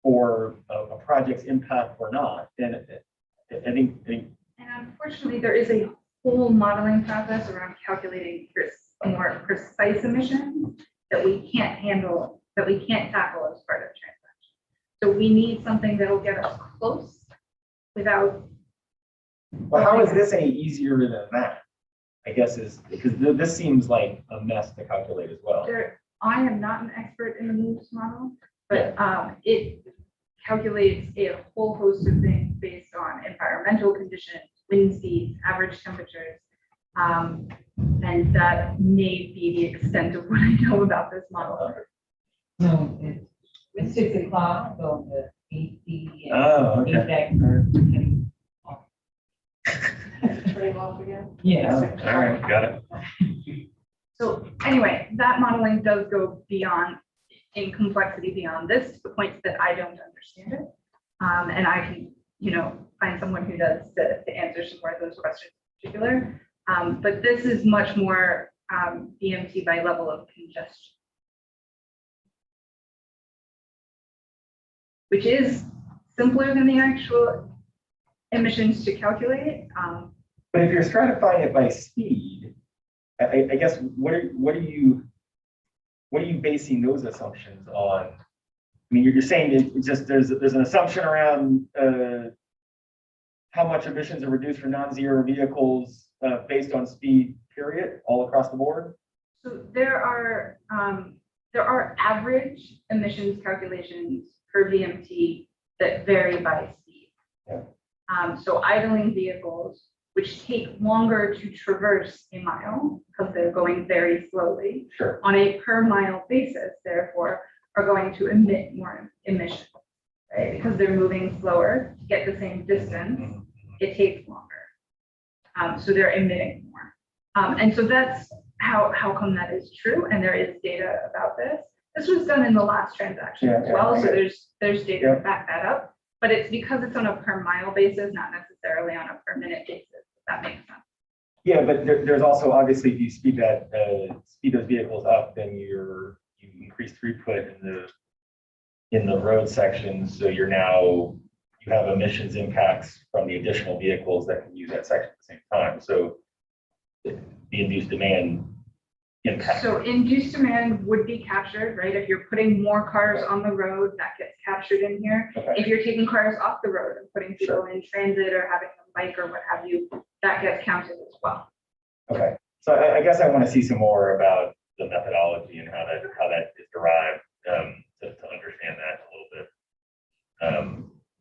for a project's impact or not. And I think. And unfortunately, there is a whole modeling process around calculating more precise emissions that we can't handle, that we can't tackle as part of transaction. So we need something that'll get us close without. Well, how is this any easier than that? I guess is because this seems like a mess to calculate as well. I am not an expert in the MOVES model, but it calculates a whole host of things based on environmental conditions, wind speeds, average temperatures. And that may be the extent of what I know about this model. No, it's 6 o'clock, so the AC. Oh, okay. Turning off again. Yeah. All right, got it. So anyway, that modeling does go beyond, in complexity beyond this, to the point that I don't understand it. And I can, find someone who does to answer some more of those questions in particular. But this is much more BMT by level of congestion, which is simpler than the actual emissions to calculate. But if you're stratifying it by speed, I guess what are you basing those assumptions on? I mean, you're saying it's just there's an assumption around how much emissions are reduced for non-zero vehicles based on speed, period, all across the board. So there are average emissions calculations per VMT that vary by speed. Yeah. So idling vehicles, which take longer to traverse a mile because they're going very slowly, Sure. on a per mile basis, therefore, are going to emit more emissions, right? Because they're moving slower to get the same distance, it takes longer. So they're emitting more. And so that's how come that is true. And there is data about this. This was done in the last transaction as well. So there's data to back that up. But it's because it's on a per mile basis, not necessarily on a per minute basis, if that makes sense. Yeah, but there's also obviously if you speed those vehicles up, then you increase throughput in the road sections. So you have emissions impacts from the additional vehicles that can use that section at the same time. So the induced demand impact. So induced demand would be captured, right? If you're putting more cars on the road, that gets captured in here. Okay. If you're taking cars off the road and putting people in transit or having them bike or what have you, that gets counted as well. Okay, so I guess I want to see some more about the methodology and how that is derived to understand that a little bit.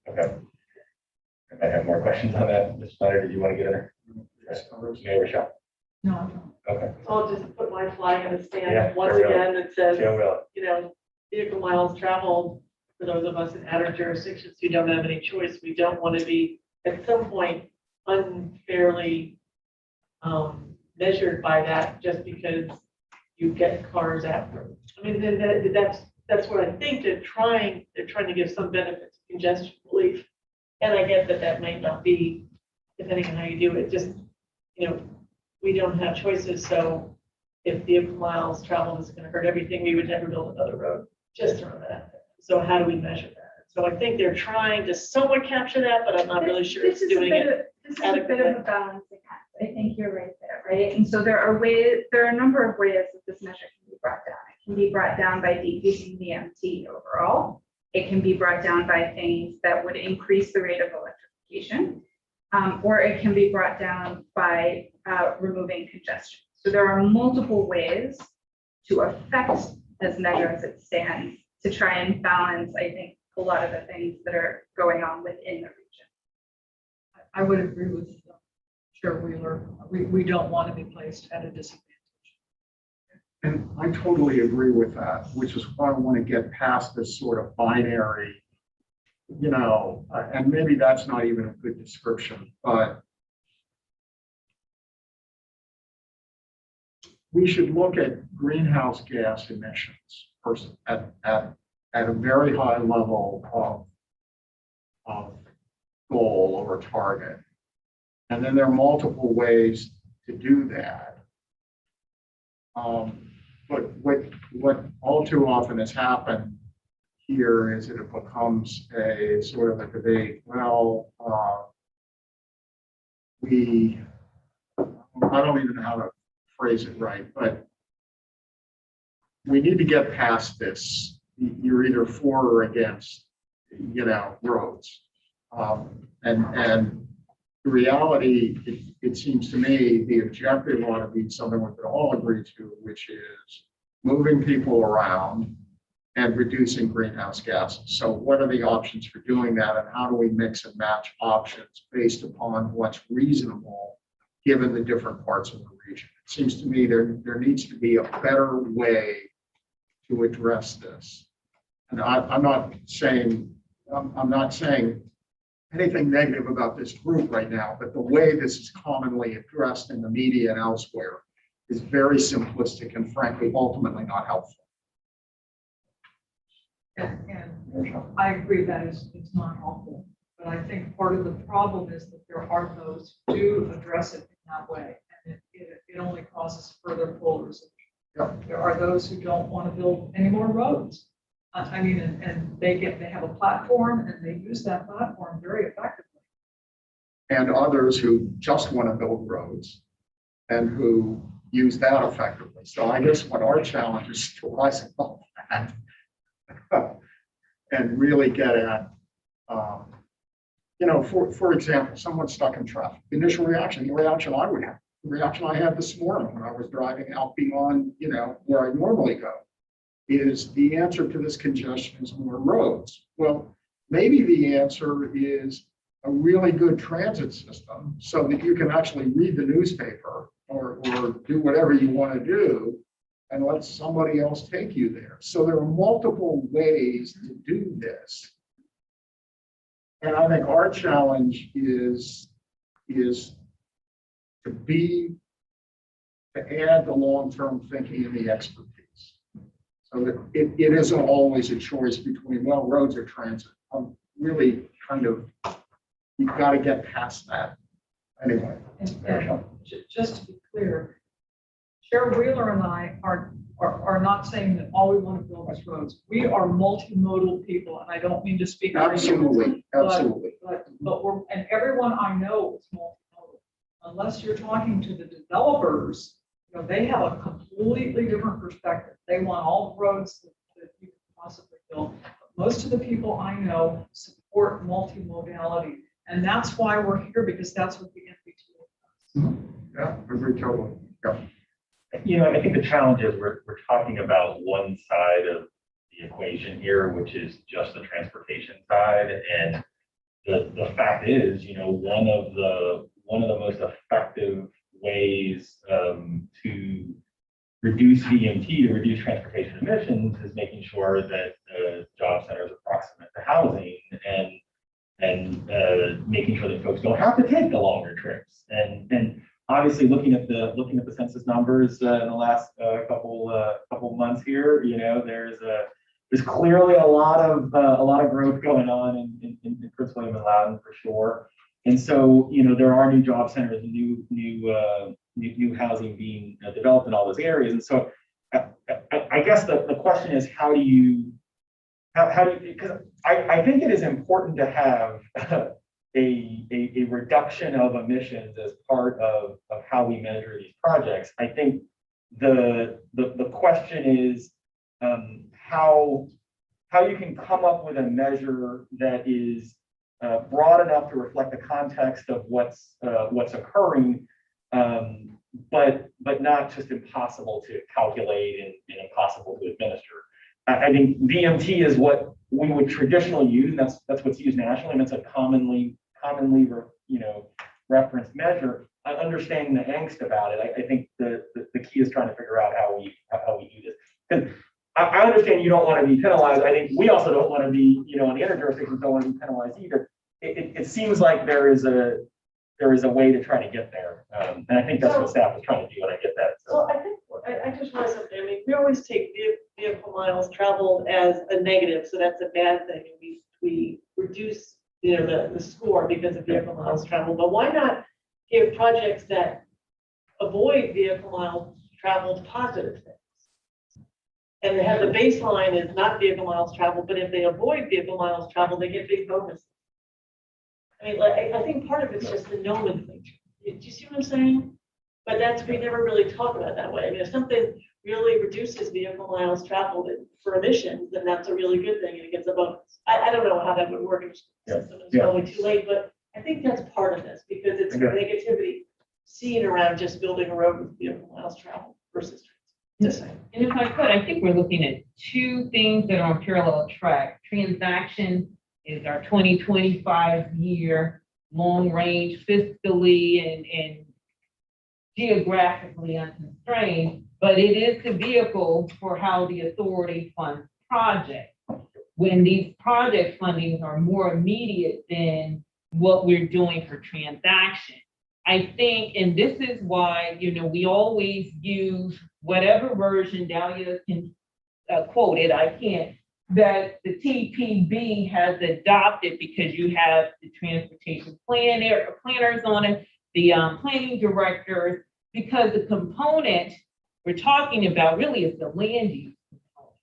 Okay. I have more questions on that. Mr. Snyder, did you want to get in there? Mayor Rochelle? No. Okay. I'll just put my flag in the Yeah, stand once sure will. again that says, Joe will. vehicle miles traveled, for those of us in outer jurisdictions who don't have any choice, we don't want to be at some point unfairly measured by that just because you get cars after. I mean, that's what I think they're trying to give some benefit to congestion relief. And I get that might not be, depending on how you do it, just, we don't have choices. So if vehicle miles traveled is going to hurt everything, we would never build another road. Just throw that out there. So how do we measure that? So I think they're trying to somewhat capture that, but I'm not really sure it's This is a doing bit it. of, this is a bit of a balancing act. I think you're right there, right? And so there are a number of ways that this measure can be brought down. It can be brought down by decreasing the MT overall. It can be brought down by things that would increase the rate of electrification, or it can be brought down by removing congestion. So there are multiple ways to affect this measure as it stands to try and balance, I think, a lot of the things that are going on within the region. I would agree with Chair Wheeler. We don't want to be placed at a disadvantage. And I totally agree with that, which is why I want to get past this sort of binary, and maybe that's not even a good description, but we should look at greenhouse gas emissions at a very high level of goal or target. And then there are multiple ways to do that. But what all too often has happened here is that it becomes a sort of a debate. Well, I don't even know how to phrase it right, but we need to get past this. You're either for or against, roads. And the reality, it seems to me, the objective ought to be something we could all agree to, which is moving people around and reducing greenhouse gases. So what are the options for doing that, and how do we mix and match options based upon what's reasonable given the different parts of the region? It seems to me there needs to be a better way to address this. And I'm not saying anything negative about this group right now, but the way this is commonly addressed in the media and elsewhere is very simplistic and frankly, ultimately not helpful. And I agree that it's not helpful, but I think part of the problem is that there are those who do address it in that way, and it only causes further polarization. Yep. There are those who don't want to build any more roads. And they have a platform and they use that platform very effectively. And others who just want to build roads and who use that effectively. So I guess what our challenge is to rise above that and really get at, for example, someone stuck in traffic. The initial reaction, the reaction I would have, the reaction I had this morning when I was driving out beyond, where I normally go, is the answer to this congestion is more roads. Well, maybe the answer is a really good transit system so that you can actually read the newspaper or do whatever you want to do and let somebody else take you there. So there are multiple ways to do this. And I think our challenge is to add the long-term thinking and the expertise. So that it isn't always a choice between, well, roads or transit. I'm really you've got to get past that. Anyway. And just to be clear, Chair Wheeler and I are not saying that all we want to build is roads. We are multimodal people, and I don't mean to speak. Absolutely, And everyone I know is multimodal. Unless you're talking to the developers, they have a completely different perspective. They want all the roads that you can possibly build. But most of the people I know support multimodality, and that's why we're here, because that's what the NVTA does. Yeah, I agree totally. Yeah. I think the challenge is we're talking about one side of the equation here, which is just the transportation side. And the fact is, one of the most effective ways to reduce VMT, to reduce transportation emissions, is making sure that the job center is approximate to housing and making sure that folks don't have to take the longer trips. And obviously, looking at the census numbers in the last couple months here, there's clearly a lot of growth going on in Prince William and Loudoun for sure. And so, there are new job centers and new housing being developed in all those areas. And so I guess the question is, how do you how do you, because I think it is important to have a reduction of emissions as part of how we measure these projects. I think the question is how you can come up with a measure that is broad enough to reflect the context of what's occurring, but not just impossible to calculate and impossible to administer. I think VMT is what we would traditionally use, and that's what's used nationally, and it's a commonly referenced measure. Understanding the angst about it, I think the key is trying to figure out how we do this. Because I understand you don't want to be penalized. I think we also don't want to be, and the other jurisdictions don't want to be penalized either. It seems like there is a way to try to get there, and I think that's what staff is trying to do, and I get that. Well, I think, I just want to say something. I mean, we always take vehicle miles traveled as a negative, so that's a bad thing. And we reduce, the score because of vehicle miles traveled. But why not give projects that avoid vehicle miles traveled positive things? And they have the baseline is not vehicle miles traveled, but if they avoid vehicle miles traveled, they get big bonuses. I mean, I think part of it's just the nomenclature. Do you see what I'm saying? But we never really talk about it that way. I mean, if something really reduces vehicle miles traveled for emissions, then that's a really good thing and it gets a bonus. I don't know how that would work in the system. It's probably too late, but I think that's part of this because it's negativity seen around just building a road with vehicle miles traveled versus just saying. And if I could, I think we're looking at two things that are on parallel track. Transaction is our 2025 year long range fiscally and geographically unconstrained, but it is the vehicle for how the authority funds projects. When these project fundings are more immediate than what we're doing for transaction. I think, and this is why, we always use whatever version Dahlia can quote it, I can't, that the TPB has adopted because you have the transportation planners on it, the planning directors, because the component we're talking about really is the land use component.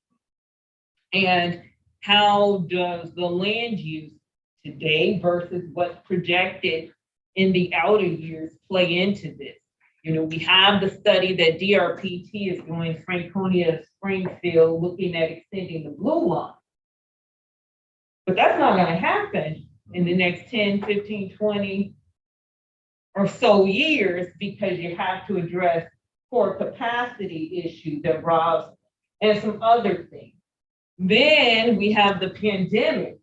And how does the land use today versus what's projected in the outer years play into this? We have the study that DRPT is doing, Franconia Springfield, looking at extending the blue line. But that's not going to happen in the next 10, 15, 20 or so years because you have to address core capacity issues that Rob's and some other things. Then we have the pandemic,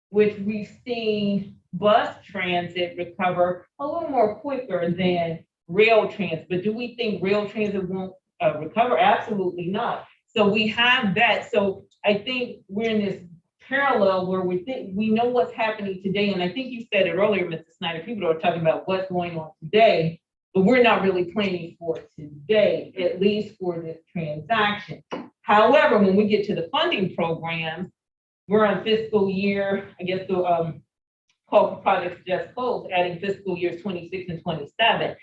which we've seen bus transit recover a little more quicker than rail transit. But do we think rail transit won't recover? Absolutely not. So we have that. So I think we're in this parallel where we know what's happening today. And I think you said it earlier, Mr. Snyder, people are talking about what's going on today, but we're not really planning for today, at least for this transaction. However, when we get to the funding programs, we're on fiscal year, I guess the call for projects just closed, adding fiscal years 26 and 27.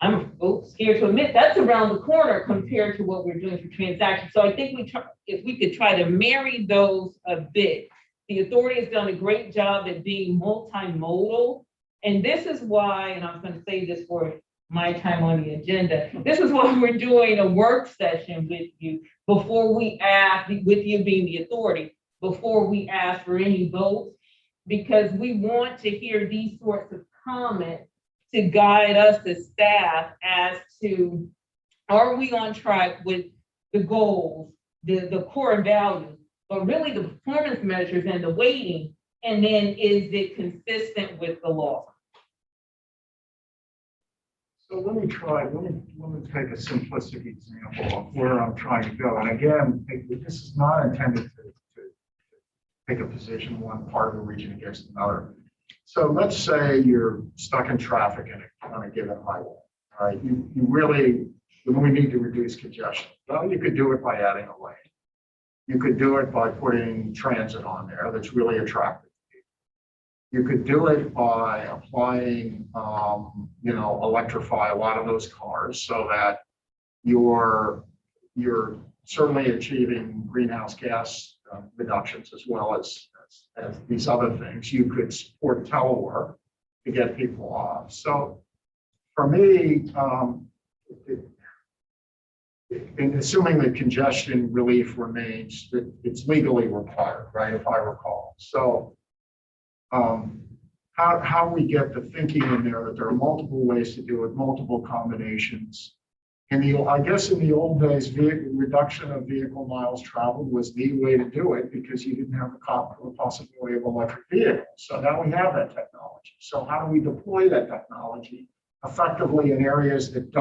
I'm scared to admit that's around the corner compared to what we're doing for transactions. So I think if we could try to marry those a bit. The authority has done a great job at being multimodal. And this is why, and I'm going to say this for my time on the agenda, this is why we're doing a work session with you before we ask, with you being the authority, before we ask for any votes, because we want to hear these sorts of comments to guide us as staff as to, are we on track with the goals, the core values, but really the performance measures and the weighting, and then is it consistent with the law? So let me take a simplistic example of where I'm trying to go. And again, this is not intended to take a position one part of the region against another. So let's say you're stuck in traffic on a given highway. All right, you really, we need to reduce congestion. Well, you could do it by adding a lane. You could do it by putting transit on there that's really attractive. You could do it by applying, electrify a lot of those cars so that you're certainly achieving greenhouse gas reductions as well as these other things. You could support telework to get people off. So for me, and assuming that congestion relief remains, that it's legally required, right, if I recall. So how we get the thinking in there that there are multiple ways to do it, multiple combinations. And I guess in the old days, reduction of vehicle miles traveled was the way to do it because you didn't have the possibility of electric vehicles. So now we have that technology. So how do we deploy that technology effectively in areas that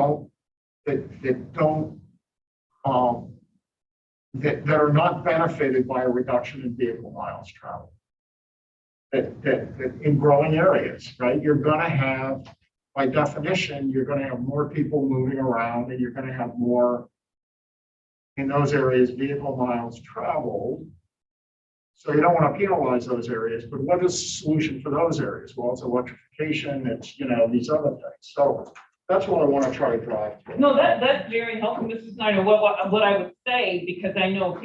are not benefited by a reduction in vehicle miles traveled? That in growing areas, right? You're going to have, by definition, you're going to have more people moving around, and you're going to have more in those areas vehicle miles traveled. So you don't want to penalize those areas, but what is the solution for those areas? Well, it's electrification. It's these other things. So that's what I want to try to drive to. No, that's very helpful, Mrs. Snyder. What I would say, because I know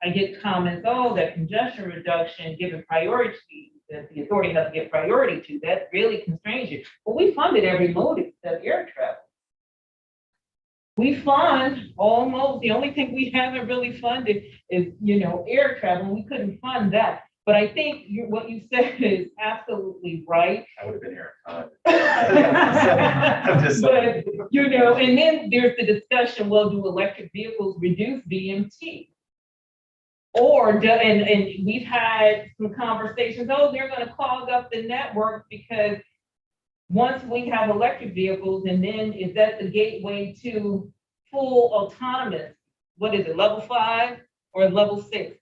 I get comments, oh, that congestion reduction, given priority, that the authority has to get priority to, that really constrains you. But we funded every mode except air travel. We fund almost, the only thing we haven't really funded is, air travel, and we couldn't fund that. But I think what you said is absolutely right. I would have been here. But, and then there's the discussion, well, do electric vehicles reduce VMT? And we've had some conversations, oh, they're going to clog up the network because once we have electric vehicles, and then is that the gateway to full autonomous? What is it, level 5 or level 6?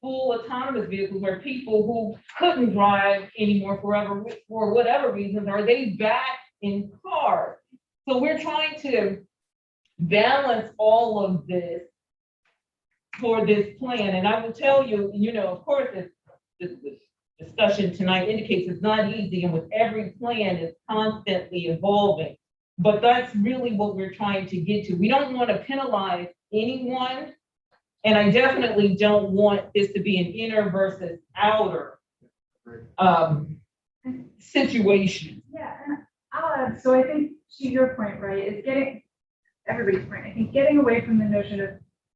Full autonomous vehicles where people who couldn't drive anymore for whatever reasons, are they back in cars? So we're trying to balance all of this for this plan. And I will tell you, of course, this discussion tonight indicates it's not easy, and with every plan, it's constantly evolving. But that's really what we're trying to get to. We don't want to penalize anyone. And I definitely don't want this to be an inner versus outer situation. Yeah, and I'll add, so I think to your point, right, is everybody's point, I think getting away from the notion of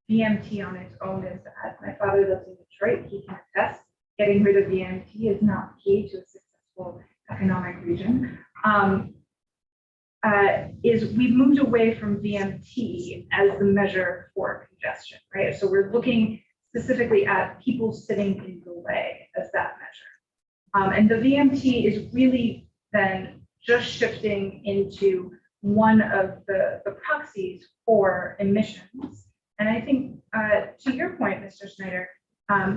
VMT on its own is bad. My father lives in Detroit, he can attest, getting rid of VMT is not key to a successful economic region. Is we've moved away from VMT as the measure for congestion, right? So we're looking specifically at people sitting in the way as that measure. And the VMT is really then just shifting into one of the proxies for emissions. And I think to your point, Mr. Snyder,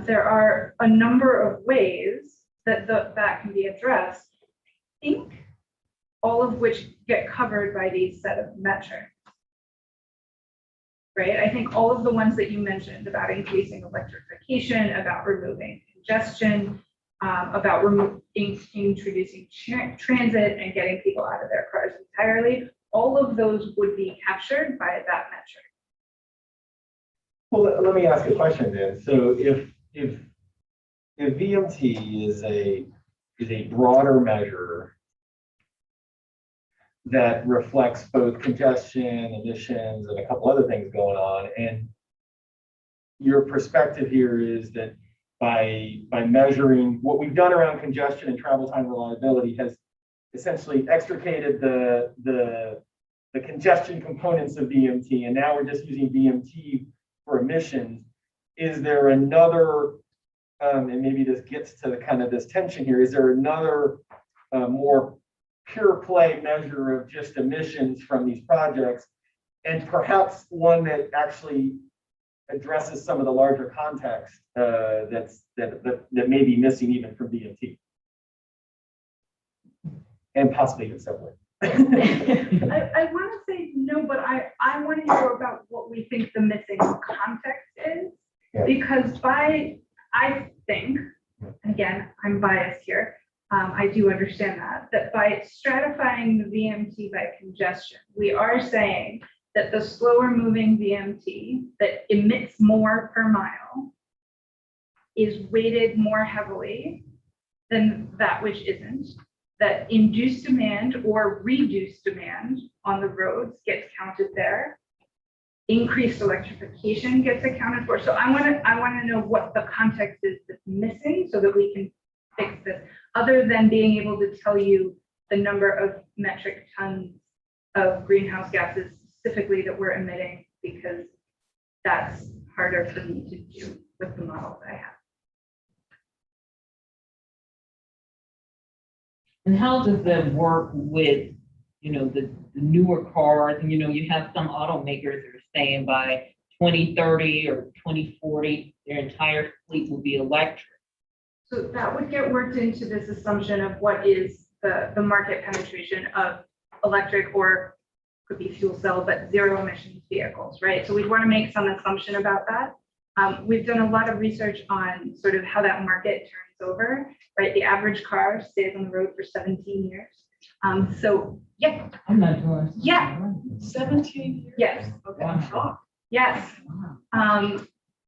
there are a number of ways that that can be addressed. I think all of which get covered by these set of metrics, right? I think all of the ones that you mentioned about increasing electrification, about removing congestion, about introducing transit and getting people out of their cars entirely, all of those would be captured by that metric. Well, let me ask a question then. So if VMT is a broader measure that reflects both congestion, emissions, and a couple other things going on, and your perspective here is that by measuring what we've done around congestion and travel time reliability has essentially extricated the congestion components of VMT, and now we're just using VMT for emissions. Is there another, and maybe this gets to the kind of this tension here, is there another more pure play measure of just emissions from these projects, and perhaps one that actually addresses some of the larger context that may be missing even from VMT, and possibly even separate? I want to say no, but I want to hear about what we think the missing context is, because I think, again, I'm biased here, I do understand that by stratifying the VMT by congestion, we are saying that the slower moving VMT that emits more per mile is weighted more heavily than that which isn't, that induced demand or reduced demand on the roads gets counted there. Increased electrification gets accounted for. So I want to know what the context is that's missing so that we can fix this, other than being able to tell you the number of metric tons of greenhouse gases specifically that we're emitting, because that's harder for me to do with the model that I have. And how does that work with, you know, the newer cars? And, you know, you have some automakers that are saying by 2030 or 2040, their entire fleet will be electric. So that would get worked into this assumption of what is the market penetration of electric, or could be fuel cell, but zero emissions vehicles, right? So we'd want to make some assumption about that. We've done a lot of research on sort of how that market turns over, right? The average car stays on the road for 17 years. So yeah, I'm not doing. Yeah. 17 years? yes, Okay, I'm shocked. yes. Wow.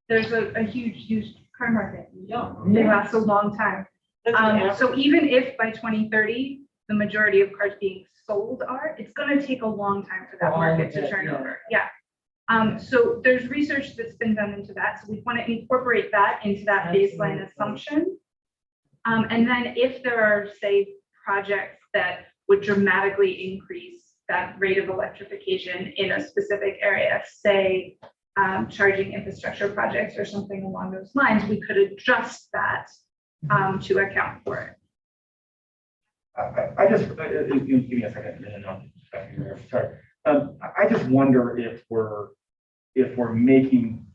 There's a huge used car market. Yeah. They last a long time. That's an average. So even if by 2030, the majority of cars being sold are, it's going to take a long time for that For all market of to it, turn yeah. over. Yeah. So there's research that's been done into that. So we want to incorporate that into that baseline Absolutely. assumption. And then if there are, say, projects that would dramatically increase that rate of electrification in a specific area, say, charging infrastructure projects or something along those lines, we could adjust that to account for it. I just, give me a second, and then I'll get back here. Sorry. I just wonder if we're making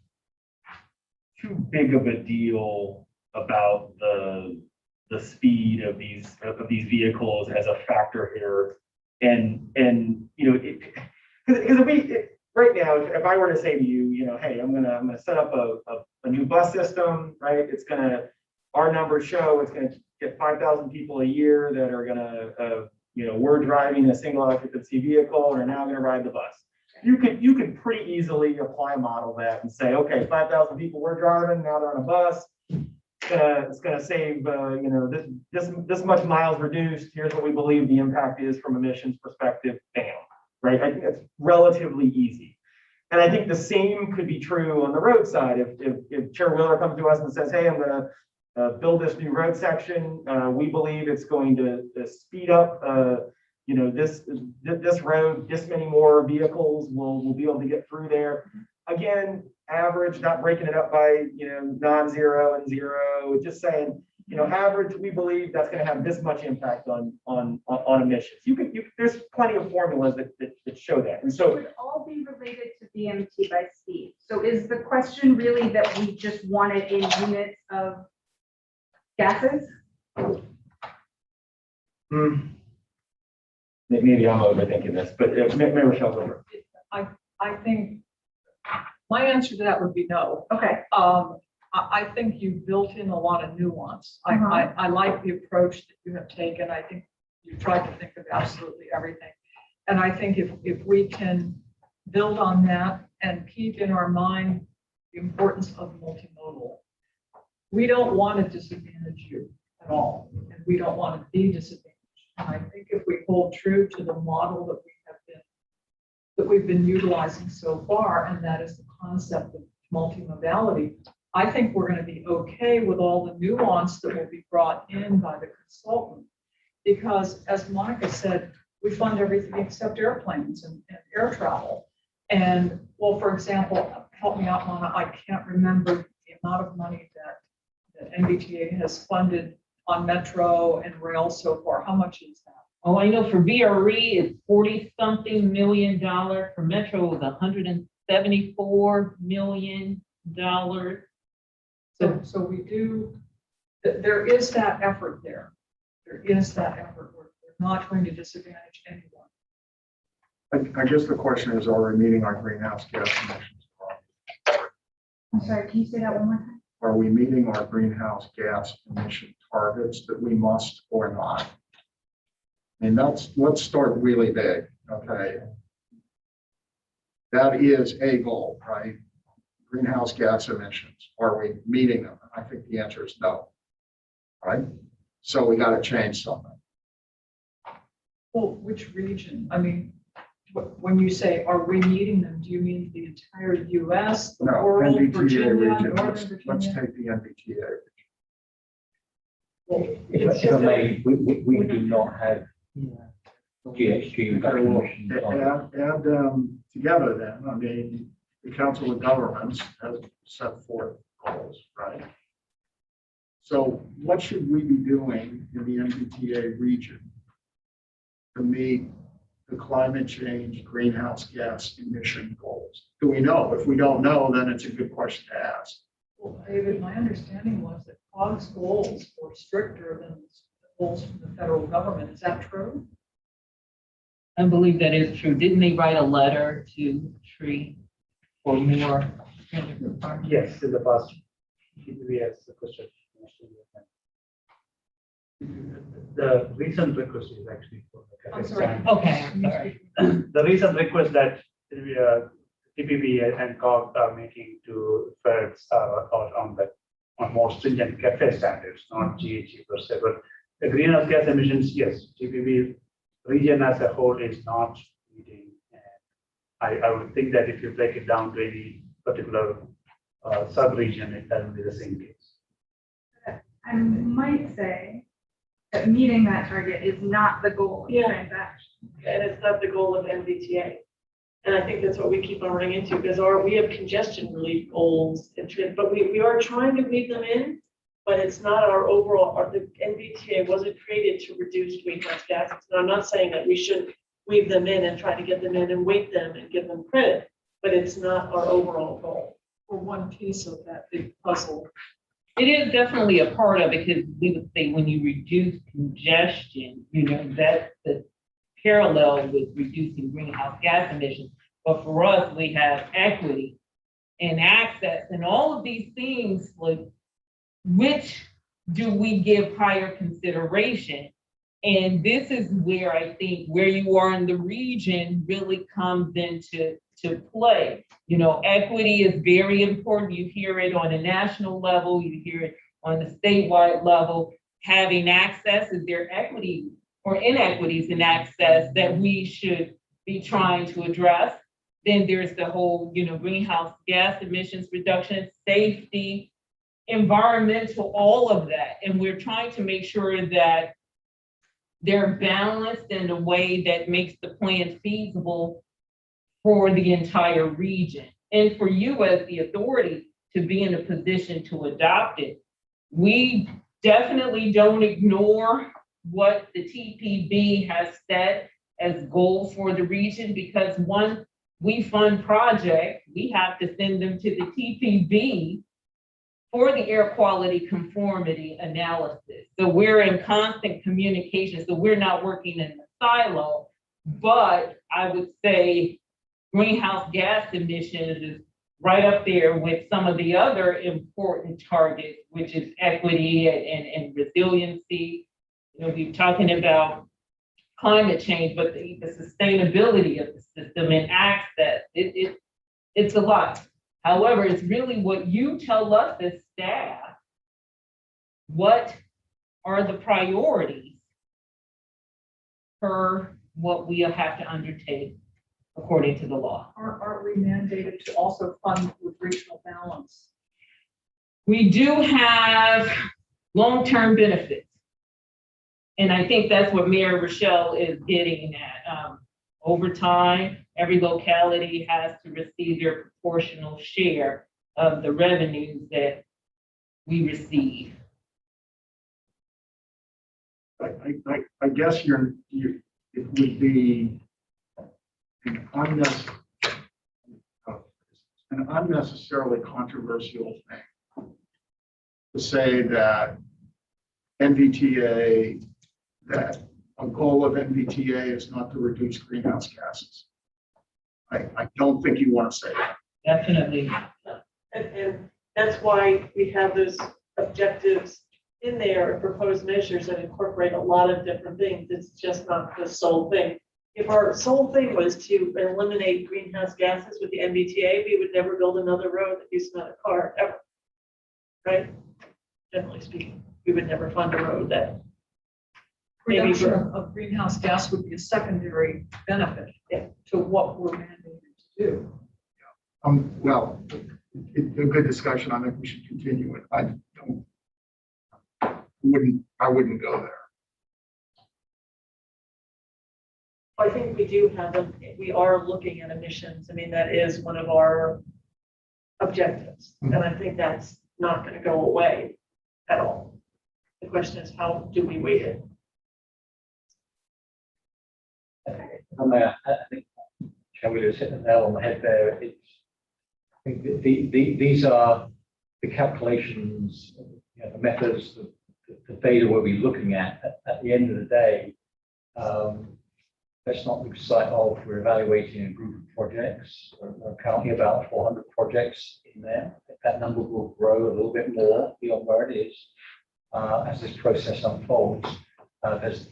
too big of a deal about the speed of these vehicles as a factor here, and you know, because right now, if I were to say to you, you know, hey, I'm gonna set up a new bus system, right? Our numbers show it's gonna get 5,000 people a year that are gonna, you know, we're driving a single occupancy vehicle and are now gonna ride the bus. You could pretty easily apply a model that and say, okay, 5,000 people we're driving, now they're on a bus. It's gonna save, you know, this much miles reduced. Here's what we believe the impact is from emissions perspective. Bam, right? I think that's relatively easy. And I think the same could be true on the road side. If Chair Wheeler comes to us and says, hey, I'm gonna build this new road section. We believe it's going to speed up, you know, this road, this many more vehicles will be able to get through there. Again, average, not breaking it up by, you know, non-zero and zero, just saying, you know, average, we believe that's going to have this much impact on emissions. There's plenty of formulas that show that. And It so would all be related to BMT by speed. So is the question really that we just want it in units of gases? maybe I'm overthinking this, but maybe Rochelle, go over. I think my answer to that would be no. Okay. I think you built in a lot of nuance. Uh-huh. I like the approach that you have taken. I think you tried to think of absolutely everything. And I think if we can build on that and keep in our mind the importance of multimodal, we don't want to disadvantage you at all. And we don't want to be disadvantaged. And I think if we hold true to the model that we've been utilizing so far, and that is the concept of multimodality, I think we're going to be okay with all the nuance that will be brought in by the consultant. Because as Monica said, we fund everything except airplanes and air travel. And well, for example, help me out, Mona, I can't remember the amount of money that NVTA has funded on metro and rail so far. How much is that? Oh, I know for VRE, it's $40-something million. For Metro, it's $174 million. So we do, there is that effort there. There is that effort. We're not going to disadvantage anyone. I guess the question is, are we meeting our greenhouse gas emissions? I'm sorry, can you say that one more time? Are we meeting our greenhouse gas emission targets that we must or not? I mean, let's start really big, okay? That is a goal, right? greenhouse gas emissions? Are we meeting them? And I think the answer is no. Right? So we got to change something. Well, which region? I mean, when you say, are we meeting them, do you mean the entire US, the No, world, NVTA Virginia, region. Northern Let's Virginia? take the NVTA. If I may, we do not have GHG Okay, well, reduction on. add them together then. I mean, the Council of Governments has set forth goals, right? So what should we be doing in the NVTA region to meet the climate change greenhouse gas emission goals? Do we know? If we don't know, then it's a good question to ask. Well, David, my understanding was that COG's goals were stricter than the goals from the federal government. Is that true? I believe that is true. Didn't they write a letter to Tree for more? Yes, in the past, we asked the question. The recent request is actually for the I'm cafe sorry. stand. Okay, I'm sorry. The recent request that TPB and COG are making to feds are on more stringent cafe standards, not GHG per se, but the greenhouse gas emissions, yes, TPB region as a whole is not meeting. I would think that if you break it down to any particular sub-region, it will be the same case. I might say that meeting that target is not the goal of the Yeah. transaction. And it's not the goal of NVTA. And I think that's what we keep on running into, because we have congestion relief goals, but we are trying to weave them in, but it's not our overall, the NVTA wasn't created to reduce greenhouse gases. And I'm not saying that we should weave them in and try to get them in and weight them and give them credit, but it's not our overall goal. Or one piece of that big puzzle? It is definitely a part of it, because we would say when you reduce congestion, that's the parallel with reducing greenhouse gas emissions. But for us, we have equity and access and all of these things, like which do we give higher consideration? And this is where I think where you are in the region really comes into play. Equity is very important. You hear it on a national level, you hear it on the statewide level. Having access, is there equity or inequities in access that we should be trying to address? Then there's the whole, greenhouse gas emissions reduction, safety, environmental, all of that. And we're trying to make sure that they're balanced in a way that makes the plan feasible for the entire region. And for you as the authority to be in a position to adopt it. We definitely don't ignore what the TPB has set as goals for the region, because once we fund projects, we have to send them to the TPB for the air quality conformity analysis. So we're in constant communication. So we're not working in a silo, but I would say greenhouse gas emissions is right up there with some of the other important targets, which is equity and resiliency. We're talking about climate change, but the sustainability of the system and access, it's a lot. However, it's really what you tell us as staff, what are the priorities for what we have to undertake according to the law. Aren't we mandated to also fund with regional balance? We do have long-term benefits. And I think that's what Mayor Rochelle is getting at. Over time, every locality has to receive their proportional share of the revenues that we receive. I guess it would be an unnecessarily controversial thing to say that NVTA, that a goal of NVTA is not to reduce greenhouse gases. I don't think you want to say that. Definitely. And that's why we have those objectives in there, proposed measures that incorporate a lot of different things. It's just not the sole thing. If our sole thing was to eliminate greenhouse gases with the NVTA, we would never build another road that uses another car ever. Right? Generally speaking, we would never fund a road that. Maybe Reduction of greenhouse gas would be a secondary benefit to what we're mandated to do. Well, it's a good discussion. I think we should continue it. I wouldn't go there. I think we do have, we are looking at emissions. I mean, that is one of our objectives. And I think that's not going to go away at all. The question is, how do we weight it? I think, shall we just hit the nail on the head there? I think these are the calculations, the methods, the data we'll be looking at the end of the day. Let's not lose sight of, we're evaluating a group of projects. We're currently about 400 projects in there. That number will grow a little bit more beyond where it is as this process unfolds. There's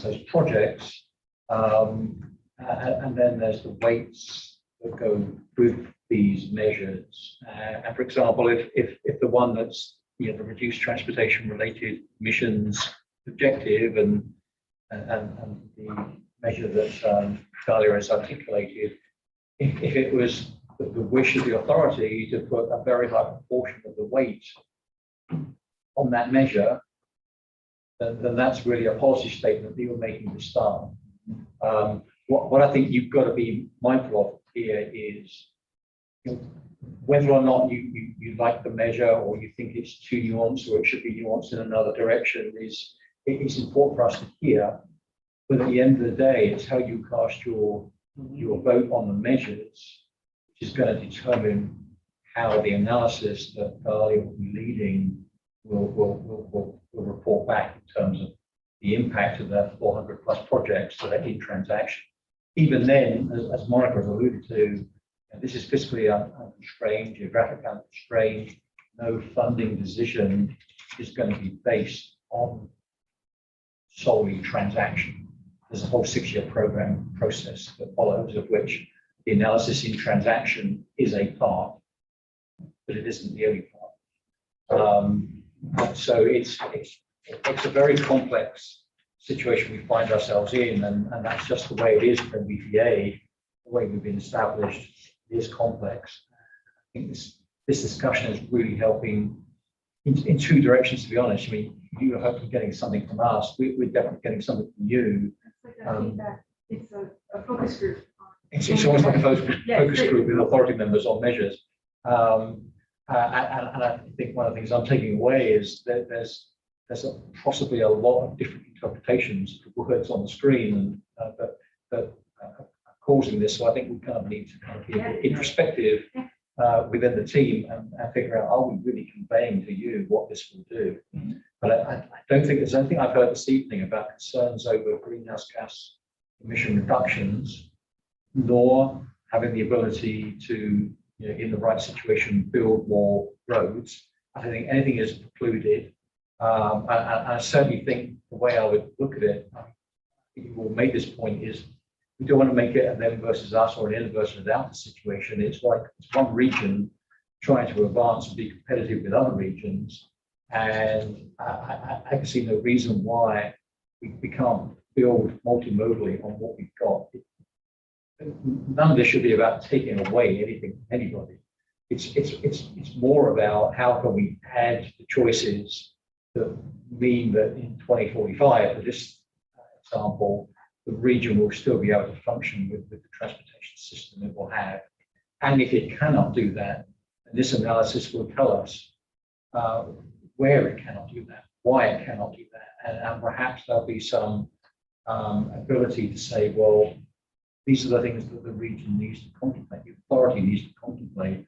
those projects, and then there's the weights that go with these measures. And for example, if the one that's the reduced transportation related emissions objective and the measure that Dahlia has articulated, if it was the wish of the authority to put a very high proportion of the weight on that measure, then that's really a policy statement that you're making to start. What I think you've got to be mindful of here is whether or not you like the measure or you think it's too nuanced or it should be nuanced in another direction it's important for us to hear. But at the end of the day, it's how you cast your vote on the measures, which is going to determine how the analysis that Dahlia will be leading will report back in terms of the impact of the 400 plus projects that are in transaction. Even then, as Monica has alluded to, this is fiscally unconstrained, geographically unconstrained. No funding decision is going to be based on solely transaction. There's a whole 6-year program process that follows, of which the analysis in transaction is a part, but it isn't the only part. So it's a very complex situation we find ourselves in, and that's just the way it is for NVTA. The way we've been established is complex. I think this discussion is really helping in 2 directions, to be honest. I mean, you are hopefully getting something from us. We're definitely getting something from you. It's a focus group. It's almost like a focus group with authority members on measures. And I think one of the things I'm taking away is that there's possibly a lot of different interpretations of words on the screen that are causing this. So I think we kind of need to kind of be introspective within the team and figure out, are we really conveying to you what this will do? But I don't think there's anything I've heard this evening about concerns over greenhouse gas emission reductions, nor having the ability to, in the right situation, build more roads. I don't think anything is precluded. I certainly think the way I would look at it, I think we'll make this point, is we don't want to make it a them versus us or an in versus out situation. It's like it's one region trying to advance and be competitive with other regions. And I can see no reason why we can't build multimodally on what we've got. None of this should be about taking away anything from anybody. It's more about how can we add the choices that mean that in 2045, for this example, the region will still be able to function with the transportation system it will have. And if it cannot do that, then this analysis will tell us where it cannot do that, why it cannot do that. And perhaps there'll be some ability to say, well, these are the things that the region needs to contemplate, the authority needs to contemplate.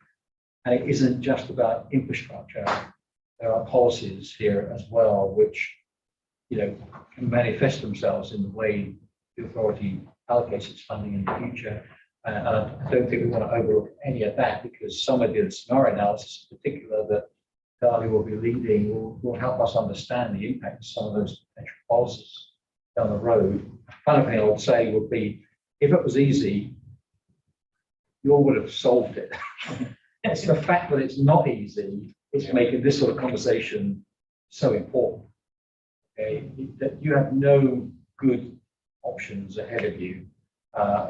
And it isn't just about infrastructure. There are policies here as well, which can manifest themselves in the way the authority allocates its funding in the future. And I don't think we want to overlook any of that, because some of the scenario analysis in particular that Dahlia will be leading will help us understand the impact of some of those potential policies down the road. Final thing I would say would be, if it was easy, you all would have solved it. It's the fact that it's not easy, it's making this sort of conversation so important. Okay, that you have no good options ahead of you.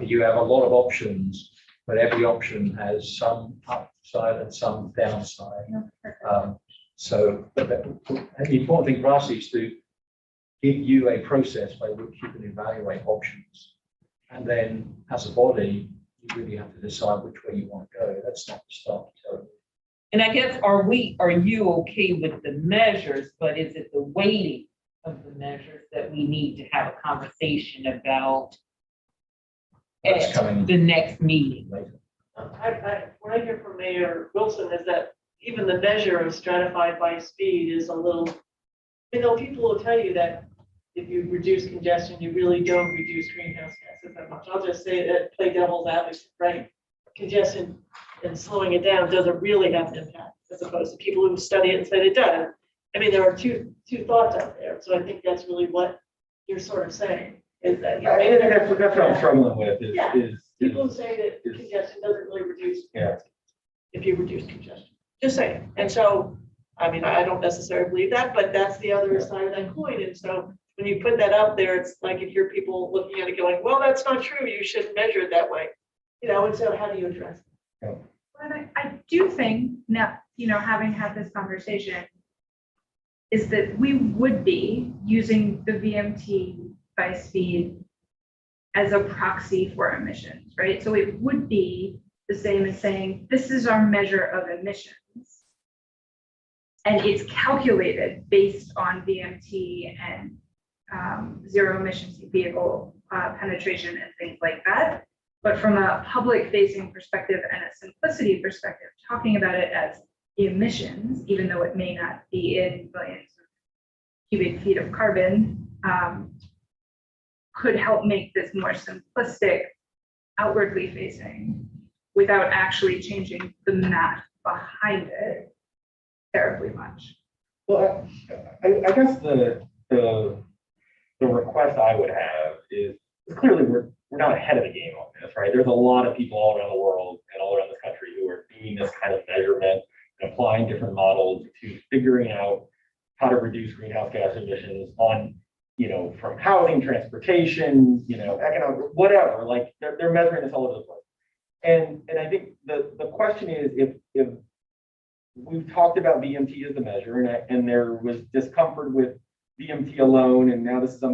You have a lot of options, but every option has some upside and some downside. So but the important thing for us is to give you a process by which you can evaluate options. And then as a body, you really have to decide which way you want to go. That's not the start. So, And I guess, are you okay with the measures, but is it the weighting of the measures that we need to have a conversation about that's at coming the next meeting? later. What I hear from Mayor Wilson is that even the measure of stratified by speed is a little, people will tell you that if you reduce congestion, you really don't reduce greenhouse gases that much. I'll just say that, play devil's advocate, right? Congestion and slowing it down doesn't really have an impact, as opposed to people who study it and say it does. There are two thoughts out there. So I think that's really what you're sort of saying, is that. That's what I'm struggling with Yeah. is People who say that congestion doesn't really reduce. Yeah. If you reduce congestion, just saying. And so, I don't necessarily believe that, but that's the other side of that coin. And so when you put that out there, it's like you hear people looking at it going, well, that's not true. You shouldn't measure it that way. And so how do you address it? And I do think now, having had this conversation, is that we would be using the VMT by speed as a proxy for emissions, right? So it would be the same as saying, this is our measure of emissions. And it's calculated based on VMT and zero emissions vehicle penetration and things like that. But from a public facing perspective and a simplicity perspective, talking about it as emissions, even though it may not be in billions of cubic feet of carbon, could help make this more simplistic, outwardly facing, without actually changing the math behind it terribly much. Well, I guess the request I would have is clearly we're not ahead of the game on this, right? There's a lot of people all around the world and all around this country who are doing this kind of measurement and applying different models to figuring out how to reduce greenhouse gas emissions on, from housing, transportation, economic, whatever, like they're measuring this all over the place. And I think the question is if we've talked about VMT as the measure and there was discomfort with VMT alone, and now this is a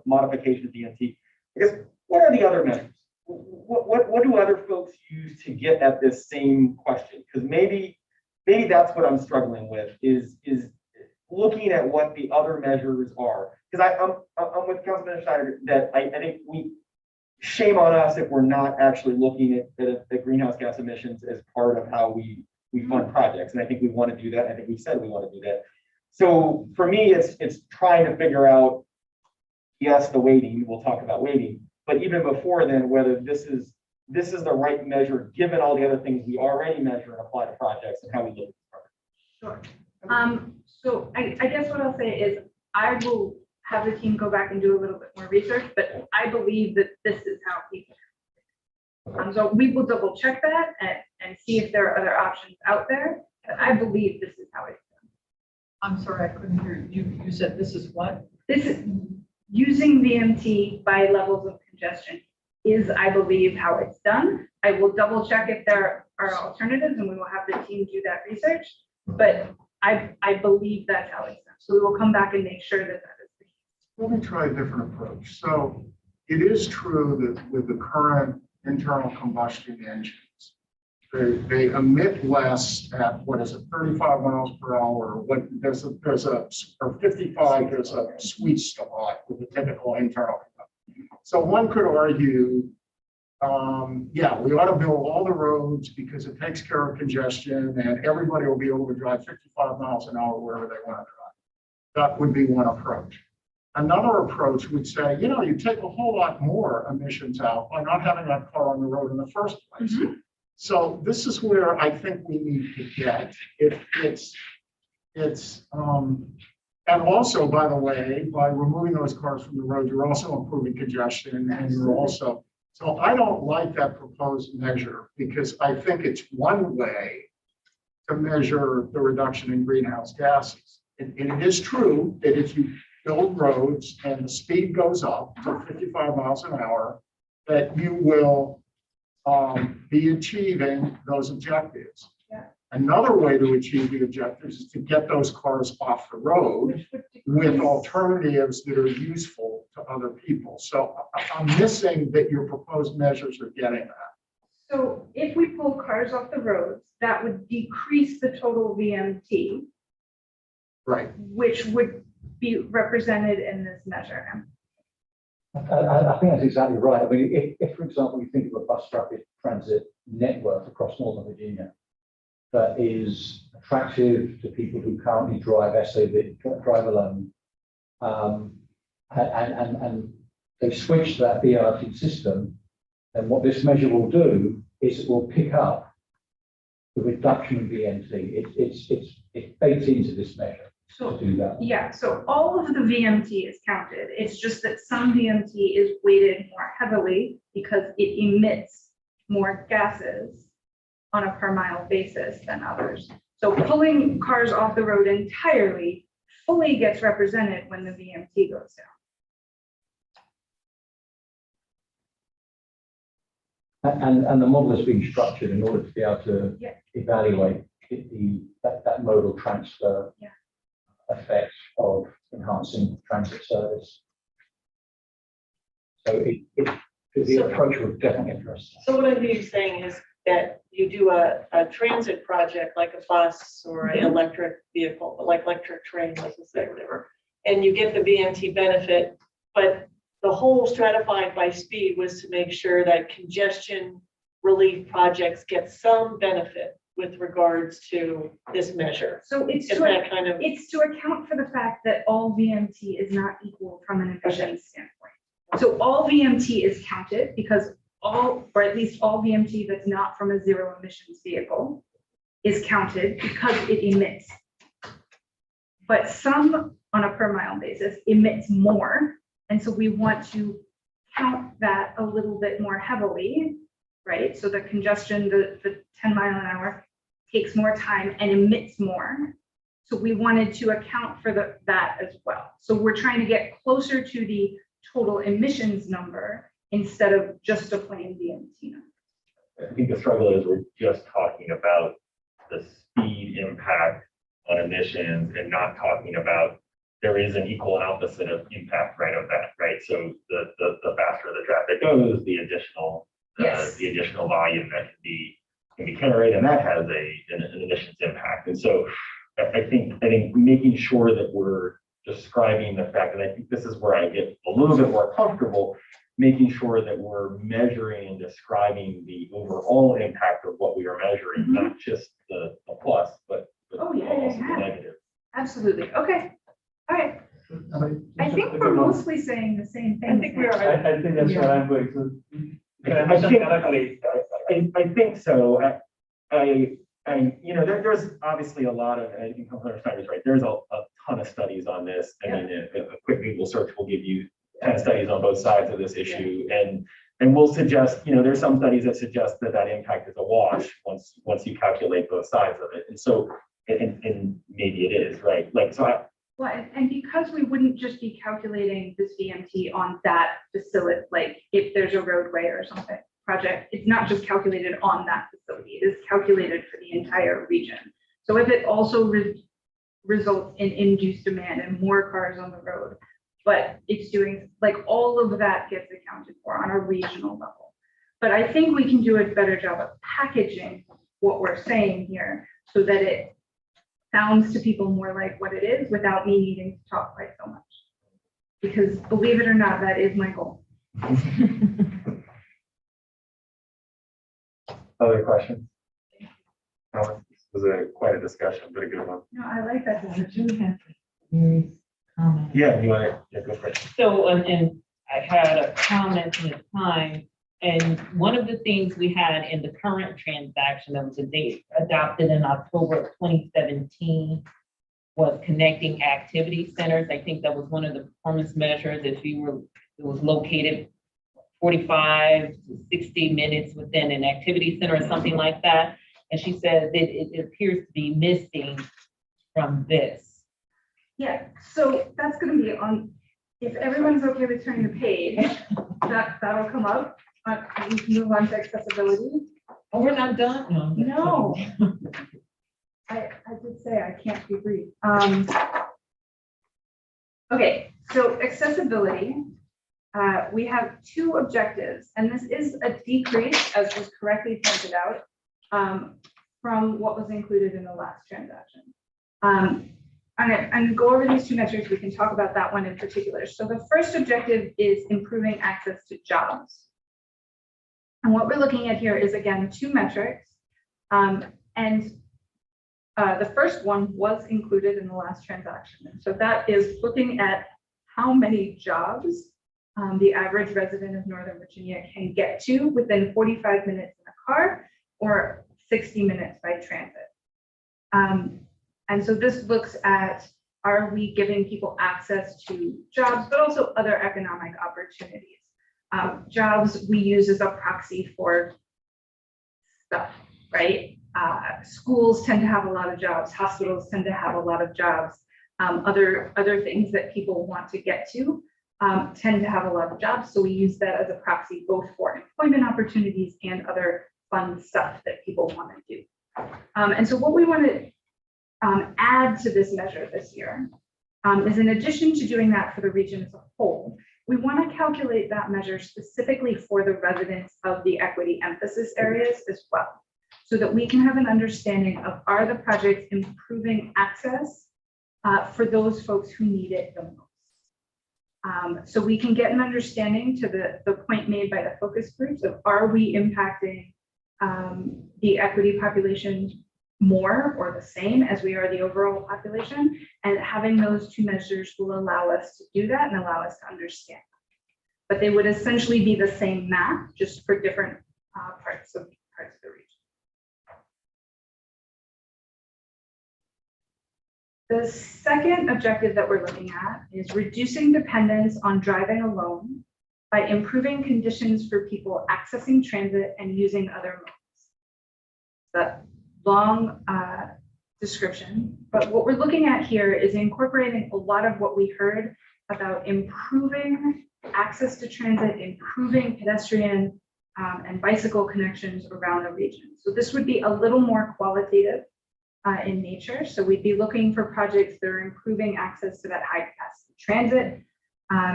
modification of VMT. I guess, what are the other measures? What do other folks use to get at this same question? Because maybe that's what I'm struggling with is looking at what the other measures are. Because I'm with Councilman Schneider that I think shame on us if we're not actually looking at greenhouse gas emissions as part of how we fund projects. And I think we want to do that. I think we said we want to do that. So for me, it's trying to figure out, yes, the weighting, we'll talk about weighting, but even before then, whether this is the right measure, given all the other things we already measure and apply to projects and how we look at the project. Sure. So I guess what I'll say is I will have the team go back and do a little bit more research, but I believe that this is how people. So we will double check that and see if there are other options out there. But I believe this is how it's done. I'm sorry, I couldn't hear you. You said this is what? This is using VMT by levels of congestion is, I believe, how it's done. I will double check if there are alternatives and we will have the team do that research, but I believe that's how it's done. So we will come back and make sure that that is the case. Let me try a different approach. So it is true that with the current internal combustion engines, they emit less at, 35 miles per hour. There's a or 55, there's a sweet spot with the typical internal combustion. So one could argue, yeah, we ought to build all the roads because it takes care of congestion and everybody will be able to drive 55 miles an hour wherever they want to drive. That would be one approach. Another approach would say, you take a whole lot more emissions out by not having that car on the road in the first place. Mm-hmm. So this is where I think we need to get. And also, by the way, by removing those cars from the road, you're also improving congestion and you're also, so I don't like that proposed measure because I think it's one way to measure the reduction in greenhouse gases. And it is true that if you build roads and the speed goes up to 55 miles an hour, that you will be achieving those objectives. Yeah. Another way to achieve the objectives is to get those cars off the road Which would with decrease- alternatives that are useful to other people. So I'm missing that your proposed measures are getting that. So if we pull cars off the roads, that would decrease the total VMT, Right. which would be represented in this measure. I think that's exactly right. I mean, if, for example, you think of a bus rapid transit network across Northern Virginia that is attractive to people who currently drive SAV, drive alone, and they switch to that BRT system, then what this measure will do is it will pick up the reduction in VMT. It bakes into this measure to do that. Yeah, so all of the VMT is counted. It's just that some VMT is weighted more heavily because it emits more gases on a per mile basis than others. So pulling cars off the road entirely fully gets represented when the VMT goes down. And the model is being structured in order to be able to Yeah. evaluate that modal transfer Yeah. effect of enhancing transit service. So the approach would definitely interest us. So what I'm being saying is that you do a transit project like a bus or an electric vehicle, like electric train, let's just say, whatever, and you get the VMT benefit, but the whole stratified by speed was to make sure that congestion relief projects get some benefit with regards to this measure. So it's Is to, that kind of, it's to account for the fact that all VMT is not equal from an emissions standpoint. So all VMT is counted because all, or at least all VMT that's not from a zero emissions vehicle is counted because it emits. But some on a per mile basis emits more. And so we want to count that a little bit more heavily, right? So the congestion, the 10 mile an hour takes more time and emits more. So we wanted to account for that as well. So we're trying to get closer to the total emissions number instead of just a plain VMT number. I think the struggle is we're just talking about the speed impact on emissions and not talking about there is an equal and opposite of impact, right, of that, right? So the faster the traffic goes, the additional Yes. the additional volume that can be carried, and that has an emissions impact. And so I think making sure that we're describing the fact, and I think this is where I get a little bit more comfortable, making sure that we're measuring and describing the overall impact of what we are measuring, not just the plus, but Oh, yeah, also yeah, the yeah. negative. Absolutely. Okay. All right. I think we're mostly saying the same thing. I think we are. I think that's where I'm going to. I think so. There's obviously a lot of, I think Commissioner Snyder is right. There's a ton of studies on this. I mean, a quick Google search will give you 10 studies on both sides of this issue, and we'll suggest, there's some studies that suggest that impact is a wash once you calculate both sides of it, and so and maybe it is, right? Well, and because we wouldn't just be calculating this VMT on that facility, like if there's a roadway or something project, it's not just calculated on that facility, it is calculated for the entire region. So if it also results in induced demand and more cars on the road, but it's doing, like, all of that gets accounted for on a regional level. But I think we can do a better job of packaging what we're saying here so that it sounds to people more like what it is without me needing to talk quite so much. Because believe it or not, that is my goal. Other questions? No, this was quite a discussion, but a good one. No, I like that. I do have a comment. Yeah, you want to go for it? So, and I had a comment in the time, and one of the things we had in the current transaction that was a date adopted in October of 2017 was connecting activity centers. I think that was one of the performance measures. If you were, it was located 45 to 60 minutes within an activity center or something like that. And she said that it appears to be missing from this. Yeah, so that's gonna be on, if everyone's okay with turning the page, that'll come up. We can move on to accessibility. Oh, we're not done? No. I did say I can't be brief. Okay, so accessibility, we have two objectives, and this is a decrease, as was correctly pointed out, from what was included in the last transaction. I'm gonna go over these two metrics. We can talk about that one in particular. So the first objective is improving access to jobs. And what we're looking at here is, again, two metrics. The first one was included in the last transaction. And so that is looking at how many jobs the average resident of Northern Virginia can get to within 45 minutes in a car or 60 minutes by transit. And so this looks at, are we giving people access to jobs, but also other economic opportunities? Jobs we use as a proxy for stuff, right? Schools tend to have a lot of jobs. Hospitals tend to have a lot of jobs. Other things that people want to get to tend to have a lot of jobs. So we use that as a proxy both for employment opportunities and other fun stuff that people want to do. And so what we want to add to this measure this year is, in addition to doing that for the region as a whole, we want to calculate that measure specifically for the residents of the equity emphasis areas as well, so that we can have an understanding of, are the projects improving access for those folks who need it the most. So we can get an understanding to the point made by the focus groups of, are we impacting the equity population more or the same as we are the overall population, and having those two measures will allow us to do that and allow us to understand. But they would essentially be the same math, just for different parts of the region. The second objective that we're looking at is reducing dependence on driving alone by improving conditions for people accessing transit and using other modes. The long description, but what we're looking at here is incorporating a lot of what we heard about improving access to transit, improving pedestrian and bicycle connections around the region. So this would be a little more qualitative in nature. So we'd be looking for projects that are improving access to that high capacity transit.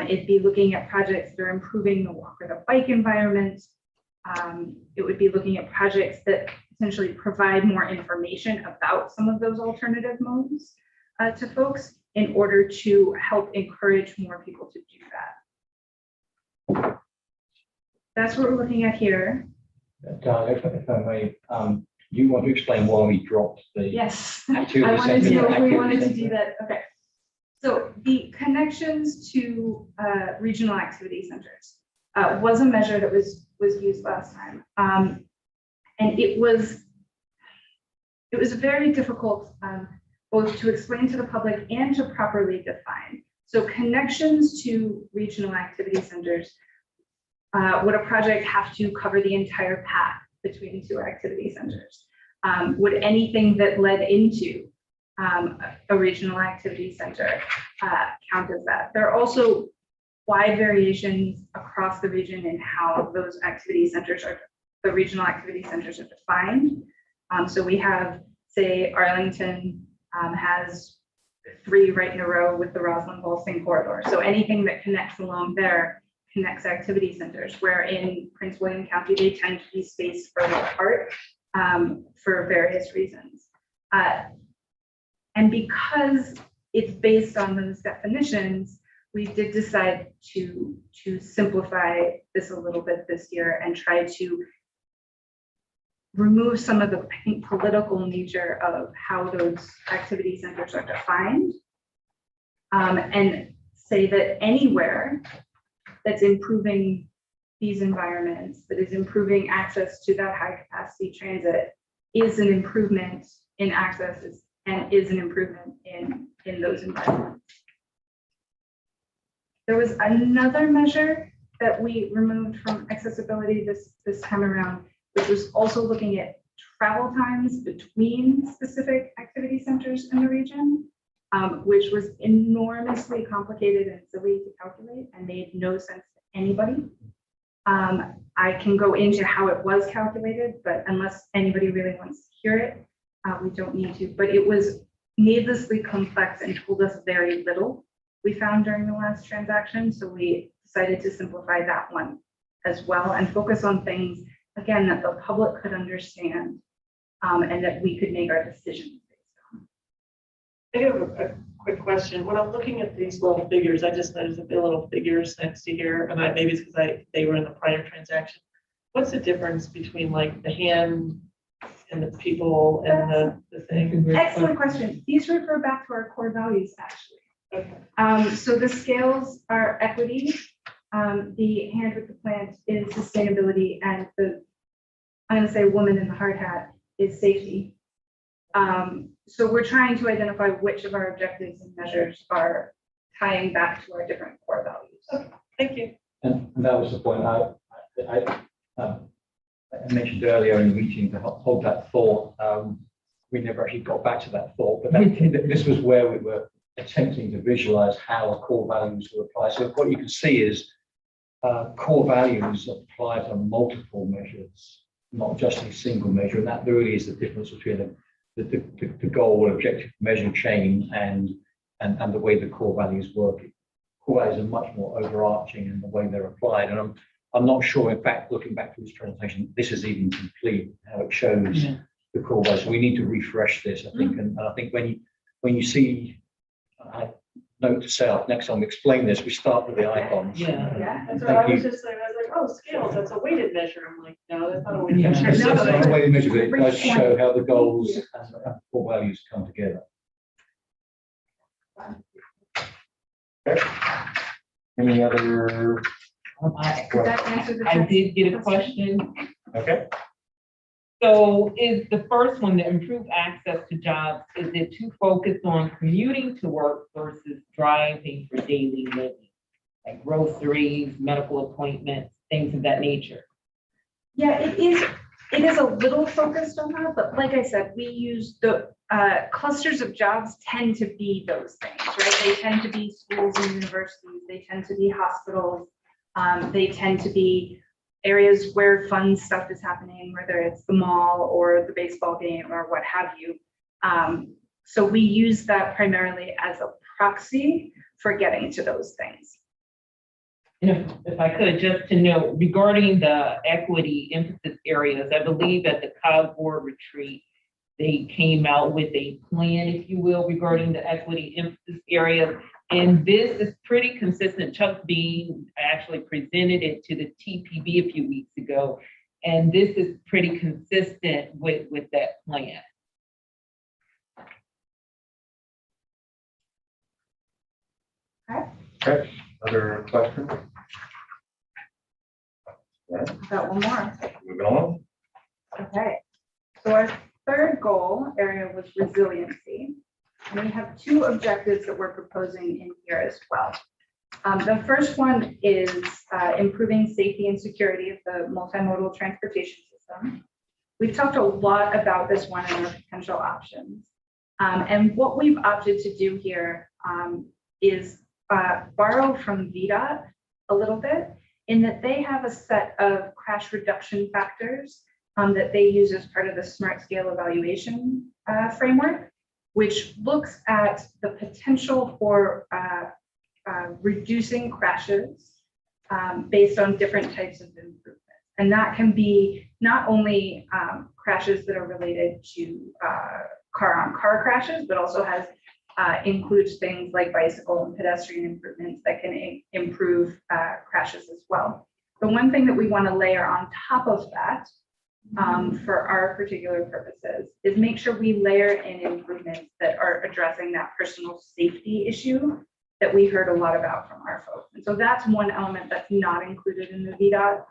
It'd be looking at projects that are improving the walk or the bike environment. It would be looking at projects that essentially provide more information about some of those alternative modes to folks in order to help encourage more people to do that. That's what we're looking at here. Doug, if I may, do you want to explain why we dropped the Yes, activity I wanted to center? know if we Activity wanted to center? do that. Okay. So the connections to regional activity centers was a measure that was used last time. And it was very difficult both to explain to the public and to properly define. So connections to regional activity centers, would a project have to cover the entire path between two activity centers? Would anything that led into a regional activity center count as that? There are also wide variations across the region in how those activity centers are, the regional activity centers are defined. So we have, say, Arlington has 3 right in a row with the Roslyn-Ballston corridor. So anything that connects along there connects activity centers, where in Prince William County, they tend to be spaced further apart for various reasons. And because it's based on those definitions, we did decide to simplify this a little bit this year and try to remove some of the, I think, political nature of how those activity centers are defined, and say that anywhere that's improving these environments, that is improving access to that high capacity transit, is an improvement in access and is an improvement in those environments. There was another measure that we removed from accessibility this time around, which was also looking at travel times between specific activity centers in the region, which was enormously complicated and silly to calculate and made no sense to anybody. I can go into how it was calculated, but unless anybody really wants to hear it, we don't need to. But it was needlessly complex and told us very little, we found during the last transaction. So we decided to simplify that one as well and focus on things, again, that the public could understand and that we could make our decisions based on. I have a quick question. When I'm looking at these little figures, I just noticed the little figures next to here, and maybe it's because they were in the prior transaction. What's the difference between like the hand and the people and the thing? Excellent question. These refer back to our core values, actually. Okay. So the scales are equity, the hand with the plant is sustainability, and I'm going to say woman in the hard hat is safety. So we're trying to identify which of our objectives and measures are tying back to our different core values. Okay. Thank you. And that was the point I mentioned earlier in the meeting, to hold that thought. We never actually got back to that thought, but this was where we were attempting to visualize how our core values will apply. So what you can see is core values apply to multiple measures, not just a single measure. And that really is the difference between the goal, objective, measure chain and the way the core values work. Core values are much more overarching in the way they're applied. And I'm not sure, in fact, looking back to this presentation, this is even complete, how it shows the core values. So we need to refresh this, I think. And I think when you see, note to self, next time we explain this, we start with the icons. Yeah, that's what I was just saying. I was like, oh, scales, that's a weighted measure. I'm like, no, that's not a weighted measure. It's not a weighted measure, but it does Great show how the goals and the core values come together. Okay. Any other? Did that answer the I question? did get a question. Okay. So is the first one, to improve access to jobs, is it too focused on commuting to work versus driving for daily living? Like groceries, medical appointments, things of that nature? Yeah, it is a little focused on that, but like I said, we use the clusters of jobs tend to be those things, right? They tend to be schools and universities, they tend to be hospitals, they tend to be areas where fun stuff is happening, whether it's the mall or the baseball game or what have you. So we use that primarily as a proxy for getting to those things. And if I could, just to note, regarding the equity emphasis areas, I believe at the COG board retreat, they came out with a plan, if you will, regarding the equity emphasis areas. And this is pretty consistent. Chuck Bean actually presented it to the TPB a few weeks ago. And this is pretty consistent with that plan. Okay. Other questions? Okay. Got one more. Moving on. Okay, so our third goal area was resiliency. And we have two objectives that we're proposing in here as well. The first one is improving safety and security of the multimodal transportation system. We've talked a lot about this one and our potential options. And what we've opted to do here is borrow from VDOT a little bit, in that they have a set of crash reduction factors that they use as part of the Smart Scale evaluation framework, which looks at the potential for reducing crashes based on different types of improvements. And that can be not only crashes that are related to car-on-car crashes, but also includes things like bicycle and pedestrian improvements that can improve crashes as well. The one thing that we want to layer on top of that for our particular purposes is make sure we layer in improvements that are addressing that personal safety issue that we heard a lot about from our folks. And so that's one element that's not included in the VDOT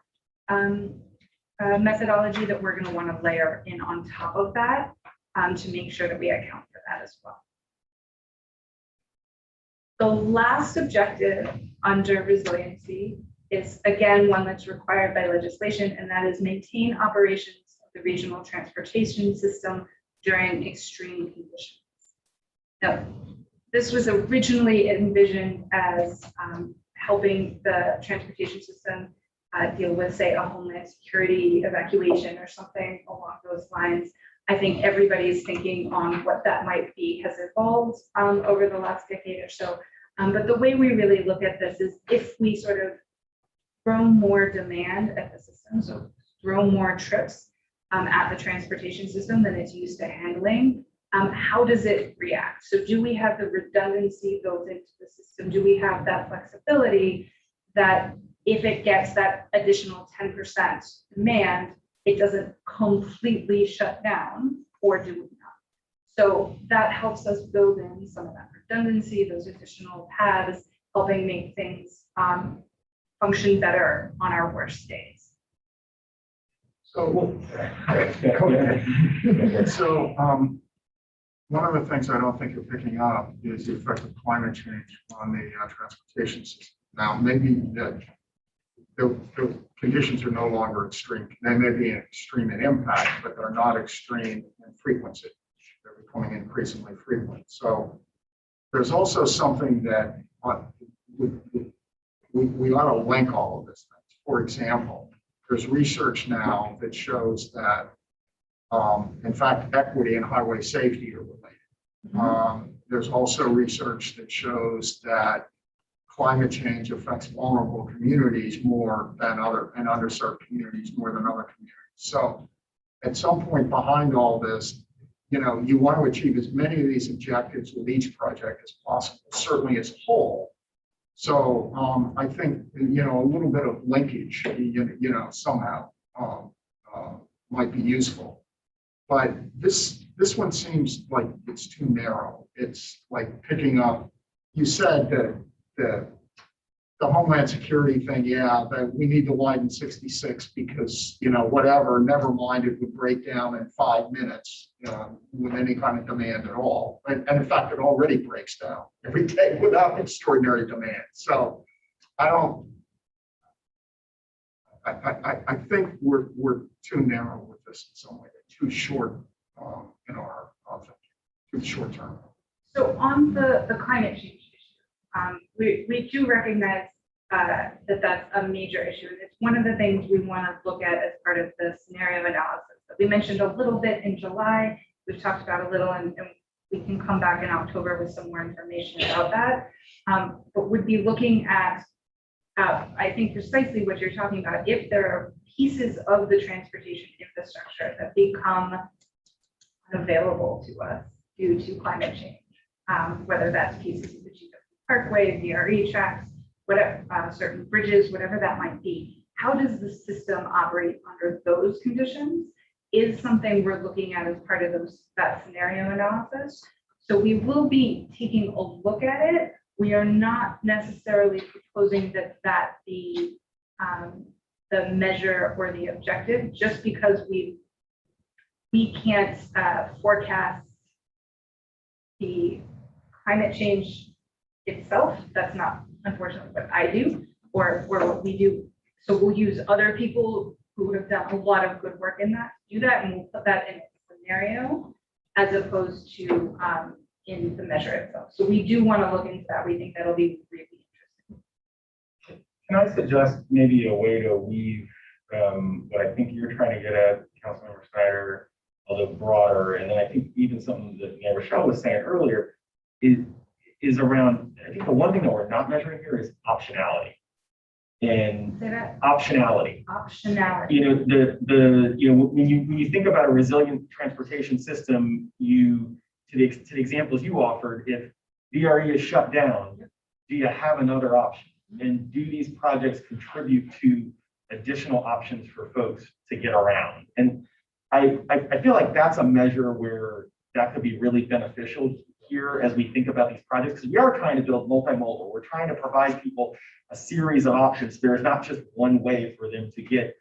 methodology that we're going to want to layer in on top of that to make sure that we account for that as well. The last objective under resiliency is, again, one that's required by legislation, and that is maintain operations of the regional transportation system during extreme conditions. Now, this was originally envisioned as helping the transportation system deal with, say, a homeland security evacuation or something along those lines. I think everybody's thinking on what that might be has evolved over the last decade or so. But the way we really look at this is if we sort of throw more demand at the system, so throw more trips at the transportation system than it's used to handling, how does it react? So do we have the redundancy built into the system? Do we have that flexibility that if it gets that additional 10% demand, it doesn't completely shut down, or do we not? So that helps us build in some of that redundancy, those additional paths, helping make things function better on our worst days. So, so one of the things I don't think you're picking up is the effect of climate change on the transportation system. Now, maybe that the conditions are no longer extreme. They may be extreme in impact, but they're not extreme in frequency. They're becoming increasingly frequent. So there's also something that we ought to link all of this. For example, there's research now that shows that, in fact, equity and highway safety are related. There's also research that shows that climate change affects vulnerable communities more than and underserved communities more than other communities. So at some point behind all this, you know, you want to achieve as many of these objectives with each project as possible, certainly as a whole. So I think, you know, a little bit of linkage, you know, somehow might be useful. But this one seems like it's too narrow. It's like picking up, you said that the Homeland Security thing, yeah, that we need to widen 66 because, you know, whatever, never mind, it would break down in 5 minutes with any kind of demand at all. And in fact, it already breaks down every day without extraordinary demand. So I think we're too narrow with this in some way, too short in our too short term. So on the climate change issue, we do recognize that that's a major issue. And it's one of the things we want to look at as part of the scenario analysis that we mentioned a little bit in July. We've talked about a little, and we can come back in October with some more information about that. But we'd be looking at, I think, precisely what you're talking about. If there are pieces of the transportation infrastructure that become unavailable to us due to climate change, whether that's pieces of the Parkway, VRE tracks, whatever, certain bridges, whatever that might be. How does the system operate under those conditions is something we're looking at as part of that scenario analysis. So we will be taking a look at it. We are not necessarily proposing that the measure or the objective, just because we can't forecast the climate change itself. That's not, unfortunately, what I do or what we do. So we'll use other people who have done a lot of good work in that, do that, and we'll put that in a scenario as opposed to in the measure itself. So we do want to look into that. We think that'll be really interesting. Can I suggest maybe a way to weave what I think you're trying to get at, Councilmember Snyder, a little broader, and then I think even something that Rochelle was saying earlier is around, I think the one thing that we're not measuring here is optionality. And optionality. Optionality. You know, when you think about a resilient transportation system, to the examples you offered, if VRE is shut down, do you have another option? And do these projects contribute to additional options for folks to get around? And I feel like that's a measure where that could be really beneficial here as we think about these projects, because we are trying to build multimodal. We're trying to provide people a series of options. There's not just one way for them to get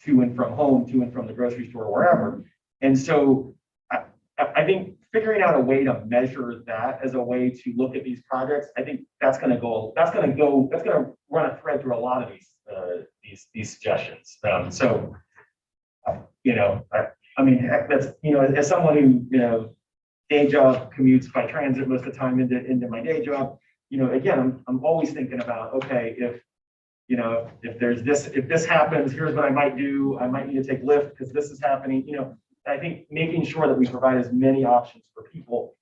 to and from home, to and from the grocery store, wherever. And so I think figuring out a way to measure that as a way to look at these projects, I think that's going to run a thread through a lot of these suggestions. So, you know, I mean, heck, that's, you know, as someone who, you know, day job commutes by transit most of the time into my day job, you know, again, I'm always thinking about, okay, if, you know, if this happens, here's what I might do. I might need to take Lyft because this is happening, you know. I think making sure that we provide as many options for people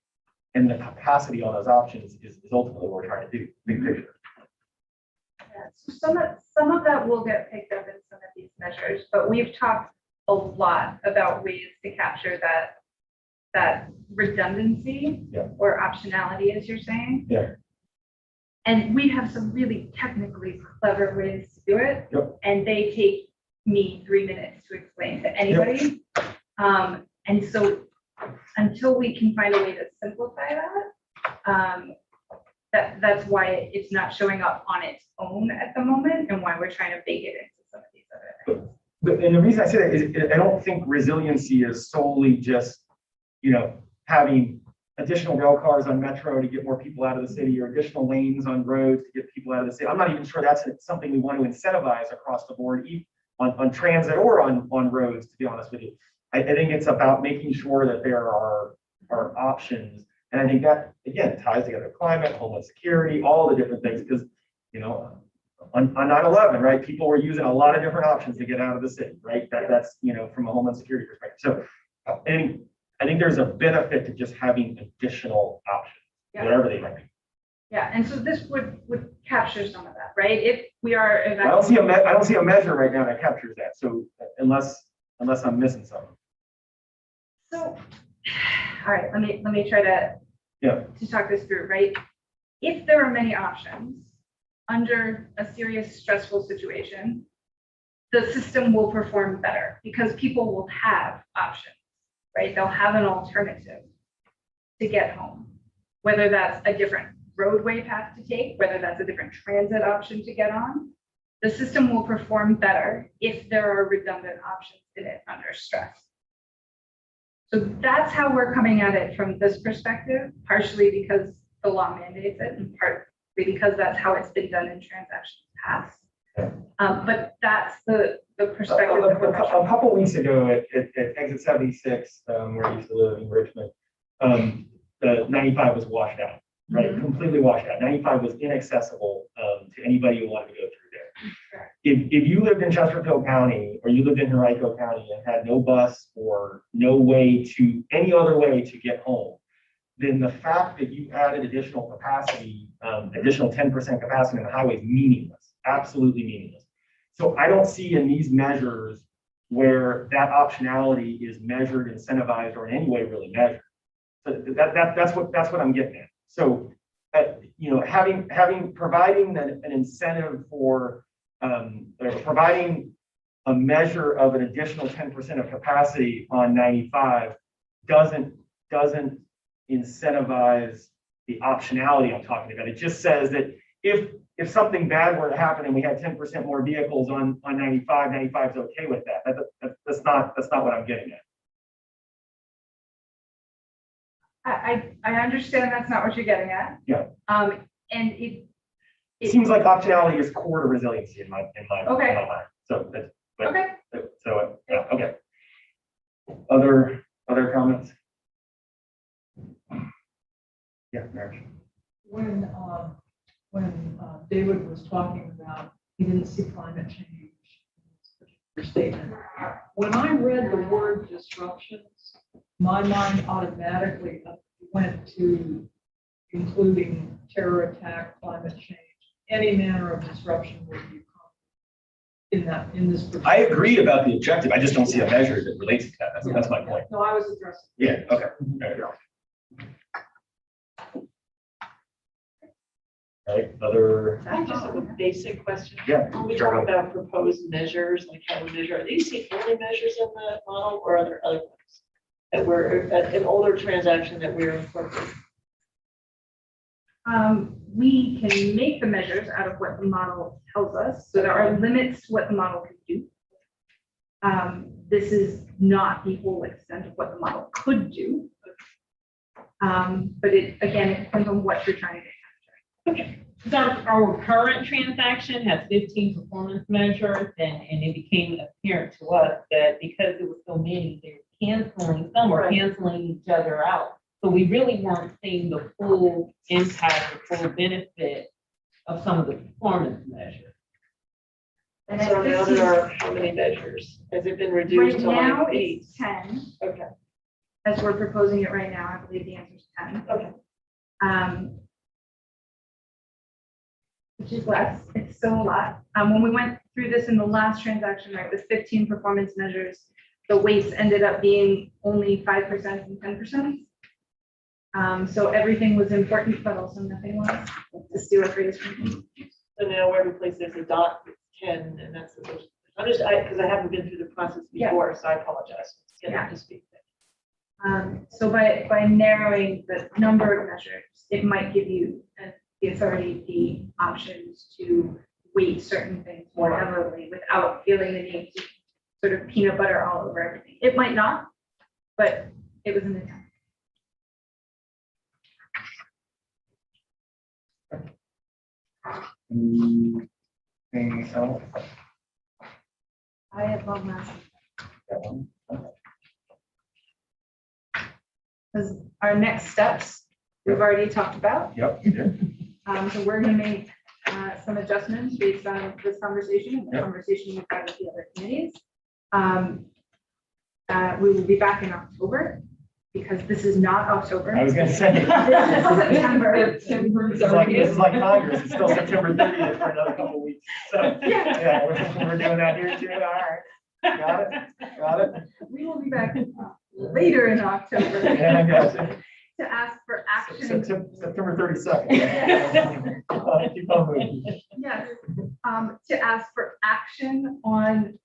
and the capacity on those options is ultimately what we're trying to do, big picture. Yeah, so some of that will get picked up in some of these measures, but we've talked a lot about ways to capture that redundancy or optionality, as you're saying. Yeah. And we have some really technically clever ways to do it. Yep. And they take me 3 minutes to explain to anybody. And so until we can find a way to simplify that, that's why it's not showing up on its own at the moment and why we're trying to bake it into some of these other things. And the reason I say that is I don't think resiliency is solely just, you know, having additional rail cars on metro to get more people out of the city or additional lanes on roads to get people out of the city. I'm not even sure that's something we want to incentivize across the board, on transit or on roads, to be honest with you. I think it's about making sure that there are options. And I think that, again, ties together climate, homeland security, all the different things, because, you know, on 9/11, right, people were using a lot of different options to get out of the city, right? That's, you know, from a homeland security perspective. So, and I think there's a benefit to just having additional options, whatever they might be. Yeah, and so this would capture some of that, right? If we are. I don't see a measure right now that captures that. So unless I'm missing something. So, all right, let me try to talk this through, right? If there are many options under a serious stressful situation, the system will perform better because people will have options, right? They'll have an alternative to get home, whether that's a different roadway path to take, whether that's a different transit option to get on. The system will perform better if there are redundant options in it under stress. So that's how we're coming at it from this perspective, partially because the law mandates it and partly because that's how it's been done in transactions past. But that's the perspective. A couple weeks ago at exit 76, where I used to live in Richmond, the 95 was washed out, right? Mm-hmm. Completely washed out. 95 was inaccessible to anybody who wanted to go through there. Sure. If you lived in Chesterfield County or you lived in Henrico County and had no bus or no way to any other way to get home, then the fact that you added additional capacity, additional 10% capacity on the highway is meaningless, absolutely meaningless. So I don't see in these measures where that optionality is measured, incentivized, or in any way really measured. So that's what I'm getting at. So, you know, providing an incentive for providing a measure of an additional 10% of capacity on 95 doesn't incentivize the optionality I'm talking about. It just says that if something bad were to happen and we had 10% more vehicles on 95, 95 is okay with that. That's not what I'm getting at. I understand that's not what you're getting at. Yeah. And It seems like optionality is core to resiliency in my Okay. in my mind. So that's Okay. So yeah, okay. Other comments? Yeah, Mary. When David was talking about he didn't see climate change in this particular statement, when I read the word disruptions, my mind automatically went to including terror attack, climate change, any manner of disruption would be in this. I agree about the objective. I just don't see a measure that relates to that. That's my point. No, I was addressing. Yeah. Okay. There you go. All right. Other. I just have a basic question. Yeah. When we talk about proposed measures, like how we measure, are these the only measures in the model, or are there other ones that were an older transaction that we're incorporating? We can make the measures out of what the model tells us. So there are limits to what the model can do. This is not the full extent of what the model could do. But it depends on what you're trying to get. So our current transaction has 15 performance measures, and it became apparent to us that because there were so many, they're canceling, some were canceling each other out. So we really weren't seeing the full impact, the full benefit of some of the performance measures. And So at now 15 there are how many measures? Has it been reduced right to now, like 8? it's 10. Okay, As we're proposing it right now, I believe the answer is 10. okay. Which is less, it's still a lot. When we went through this in the last transaction, right, with 15 performance measures, the weights ended up being only 5% and 10%. So everything was important, but also nothing was, to steal a phrase from me. So now every place there's a dot, it's 10, and that's the first. Because I haven't been through the process Yeah. before, so I apologize. Get Yeah. up to speak. So by narrowing the number of measures, it might give you the authority, the options to weight certain things more heavily without feeling the need to sort of peanut butter all over everything. It might not, but it was an attempt. Anything else? I have one last. That one? Because our next steps, we've already talked about. Yep, you did. So we're gonna make some adjustments based on this conversation and the Yep. conversation we've had with the other committees. We will be back in October, because this is not October. I was gonna say. This is September. This is like Congress, it's still September 30th for another couple weeks. So, yeah, we're doing that here too, all right. Got it? We will be back later in October Yeah, I got it. to ask for action. September 32nd. Keep on moving. Yes, to ask for action on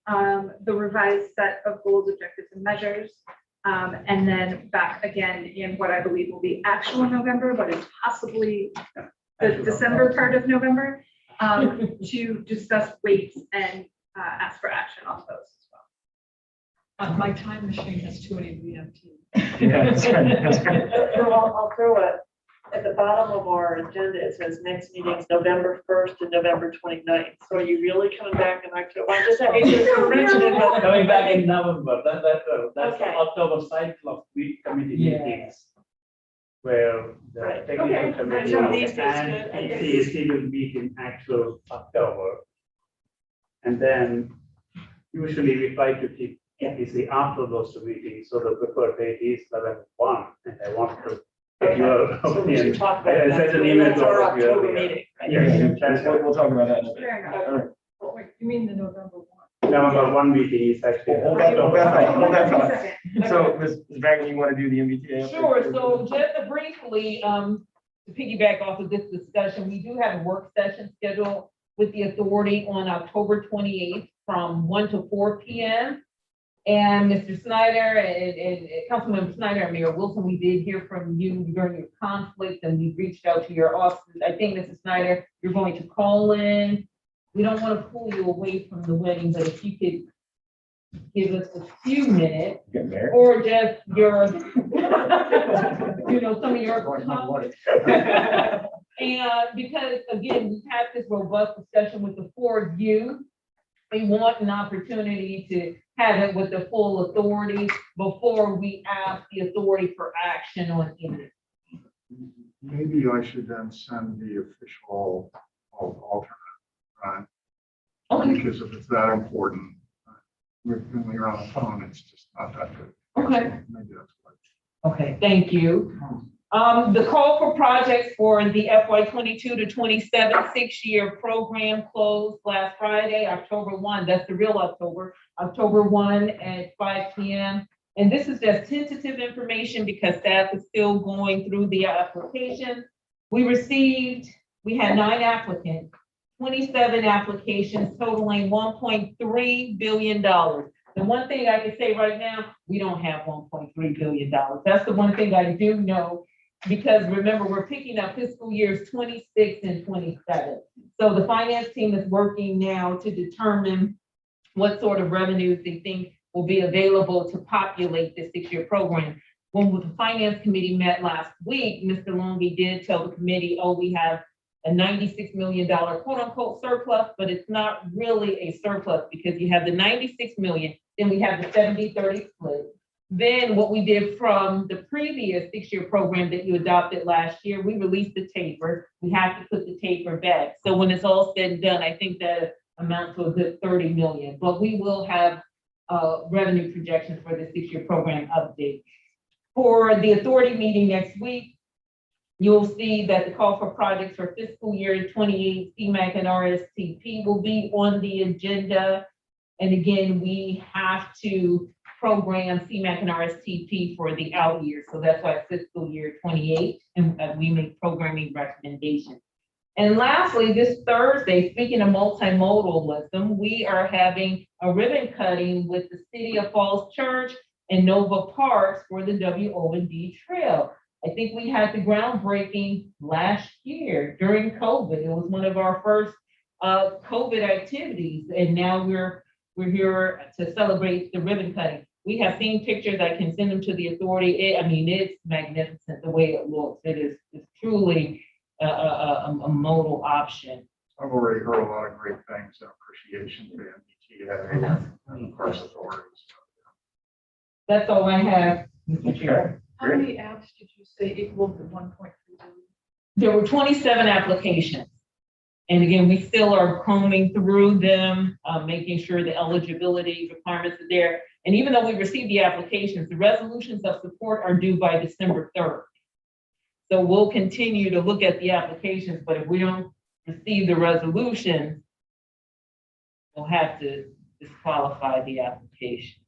the revised set of goals, objectives, and measures. And then back again in what I believe will be actual November, but is possibly the December part of November, to discuss weights and ask for action on those as well. My time machine has too many VMT. Yeah, that's right, that's right. So I'll throw it, at the bottom of our agenda, it says next meeting is November 1st to November 29th. So are you really coming back in October? I just hate to mention it, but. Coming back in November, that's Okay. October cycle of week committee Yeah. meetings. Where the Right. technical Okay. committee So these and days good. PCC will meet in actual October. And then usually we try to keep PPC after those two meetings, so the preferred date is 11/1, and I want to get your So we opinion. should talk about I that. sent an email That's to our all of you October earlier. meeting. right? Yeah, We'll talk about that in a bit. Fair enough. All right. Oh, wait, you mean the November 1? November 1 meeting is actually. Hold that thought. Second. So, Ms. Dragon, you want to do the MBTA? Sure, so just briefly, to piggyback off of this discussion, we do have a work session scheduled with the authority on October 28th from 1 to 4 p.m. And Mr. Snyder and Councilmember Snyder and Mayor Wilson, we did hear from you during your conflict, and we reached out to your offices. I think, Mrs. Snyder, you're going to call in. We don't want to pull you away from the wedding, but if you could give us a few minutes, Getting there. or just your, some of your comments. And because, again, we've had this robust discussion with the four of you, we want an opportunity to have it with the full authority before we ask the authority for action on anything. Maybe I should then send the official alternate, right? Okay, Because if it's that important, when we're on the phone, it's just not that good. okay, Maybe that's what. okay, thank you. The call for projects for the FY 22 to 27 6-year program closed last Friday, October 1. That's the real October 1 at 5 p.m. And this is just tentative information because staff is still going through the application. We had 9 applicants, 27 applications totaling $1.3 billion. The one thing I can say right now, we don't have $1.3 billion. That's the one thing I do know, because remember, we're picking up fiscal years 26 and 27. So the finance team is working now to determine what sort of revenues they think will be available to populate this 6-year program. when the finance committee met last week, Mr. Longy did tell the committee, oh, we have a $96 million quote unquote surplus, but it's not really a surplus because you have the 96 million, then we have the 70-30 split. Then what we did from the previous 6-year program that you adopted last year, we released the taper. We have to put the taper back. So when it's all said and done, I think that amounts to a good 30 million, but we will have revenue projections for the 6-year program update. For the authority meeting next week, you'll see that the call for projects for fiscal year 28 CMAQ and RSTP will be on the agenda. And again, we have to program CMAQ and RSTP for the out year. So that's why it's fiscal year 28, and we make programming recommendations. And lastly, this Thursday, speaking of multimodalism, we are having a ribbon cutting with the City of Falls Church and Nova Parks for the WO&D Trail. I think we had the groundbreaking last year during COVID. It was one of our first COVID activities, and now we're here to celebrate the ribbon cutting. We have seen pictures. I can send them to the authority. I mean, it's magnificent the way it looks. It's truly a modal option. I've already heard a lot of great things and appreciation to NVTA and of course authorities. That's all I have, Mr. Chair. How many apps did you say equaled the 1.3 billion? There were 27 applications. And again, we still are combing through them, making sure the eligibility requirements are there. And even though we received the applications, the resolutions of support are due by December 3rd. So we'll continue to look at the applications, but if we don't receive the resolution, we'll have to disqualify the application.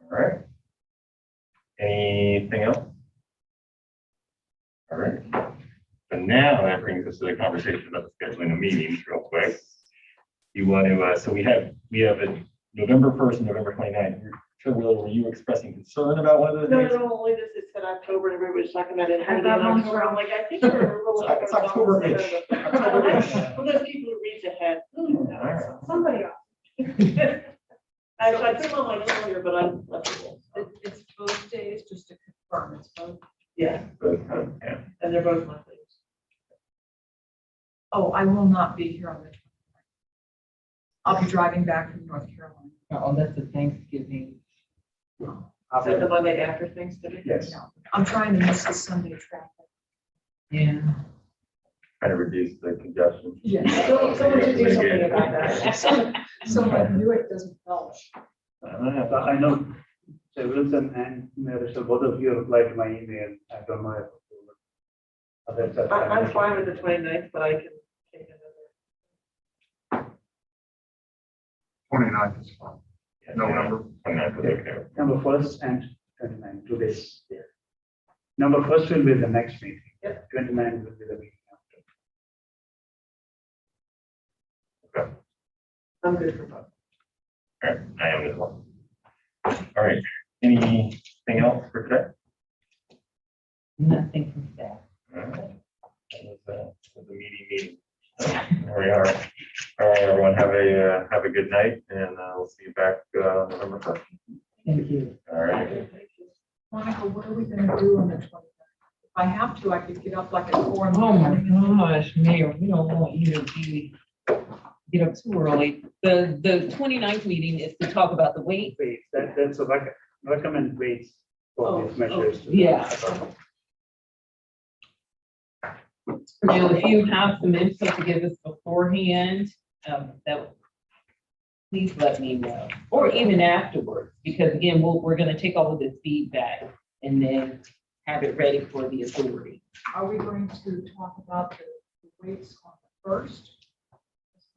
All right. Anything else? All right. So now that brings us to the conversation about scheduling a meeting real quick. You want to, so we have a November 1st and November 29th. Sure, were you expressing concern about whether? No, only this is in October and everybody's talking about it. Had it in October. I'm like, I think we're. It's October-ish. October-ish. Well, there's people who read ahead. Alright. Somebody else. Actually, I put them on my calendar, but I'm flexible. It's both days, just to confirm, it's both. Yeah, Yeah. and they're both monthly. Oh, I will not be here on the 29th. I'll be driving back from North Carolina. Oh, that's the Thanksgiving. Is that the Monday after Thanksgiving? Yes. No, I'm trying to miss the Sunday traffic. Yeah. Kind of reduce the congestion. Yeah. Someone should do something about that. Someone knew it doesn't belch. I know Wilson and Marissa, both of you replied to my email. I don't know if I'm fine with the 29th, but I can take another. 29th is fine. November. Number 1st and 29, 2 days. Number 1st will be the next meeting. Yep. 29 will be the meeting after. I'm good for both. All right, I am as well. All right, anything else for today? Nothing from staff. All right. That was a meeting. There we are. All right, everyone, have a good night, and we'll see you back November 1st. Thank you. All right. Monica, what are we gonna do on the 29th? If I have to, I could get up like at 4 in the Oh my morning. gosh, Mayor, we don't want you to get up too early. The 29th meeting is to talk about the weight. Weights, that's a recommend weights for these measures. Yeah. Now, if you have some info to give us beforehand, please let me know, or even afterwards, because again, we're gonna take all of this feedback and then have it ready for the authority. Are we going to talk about the weights on the 1st?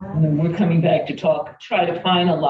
And then we're coming back to try to finalize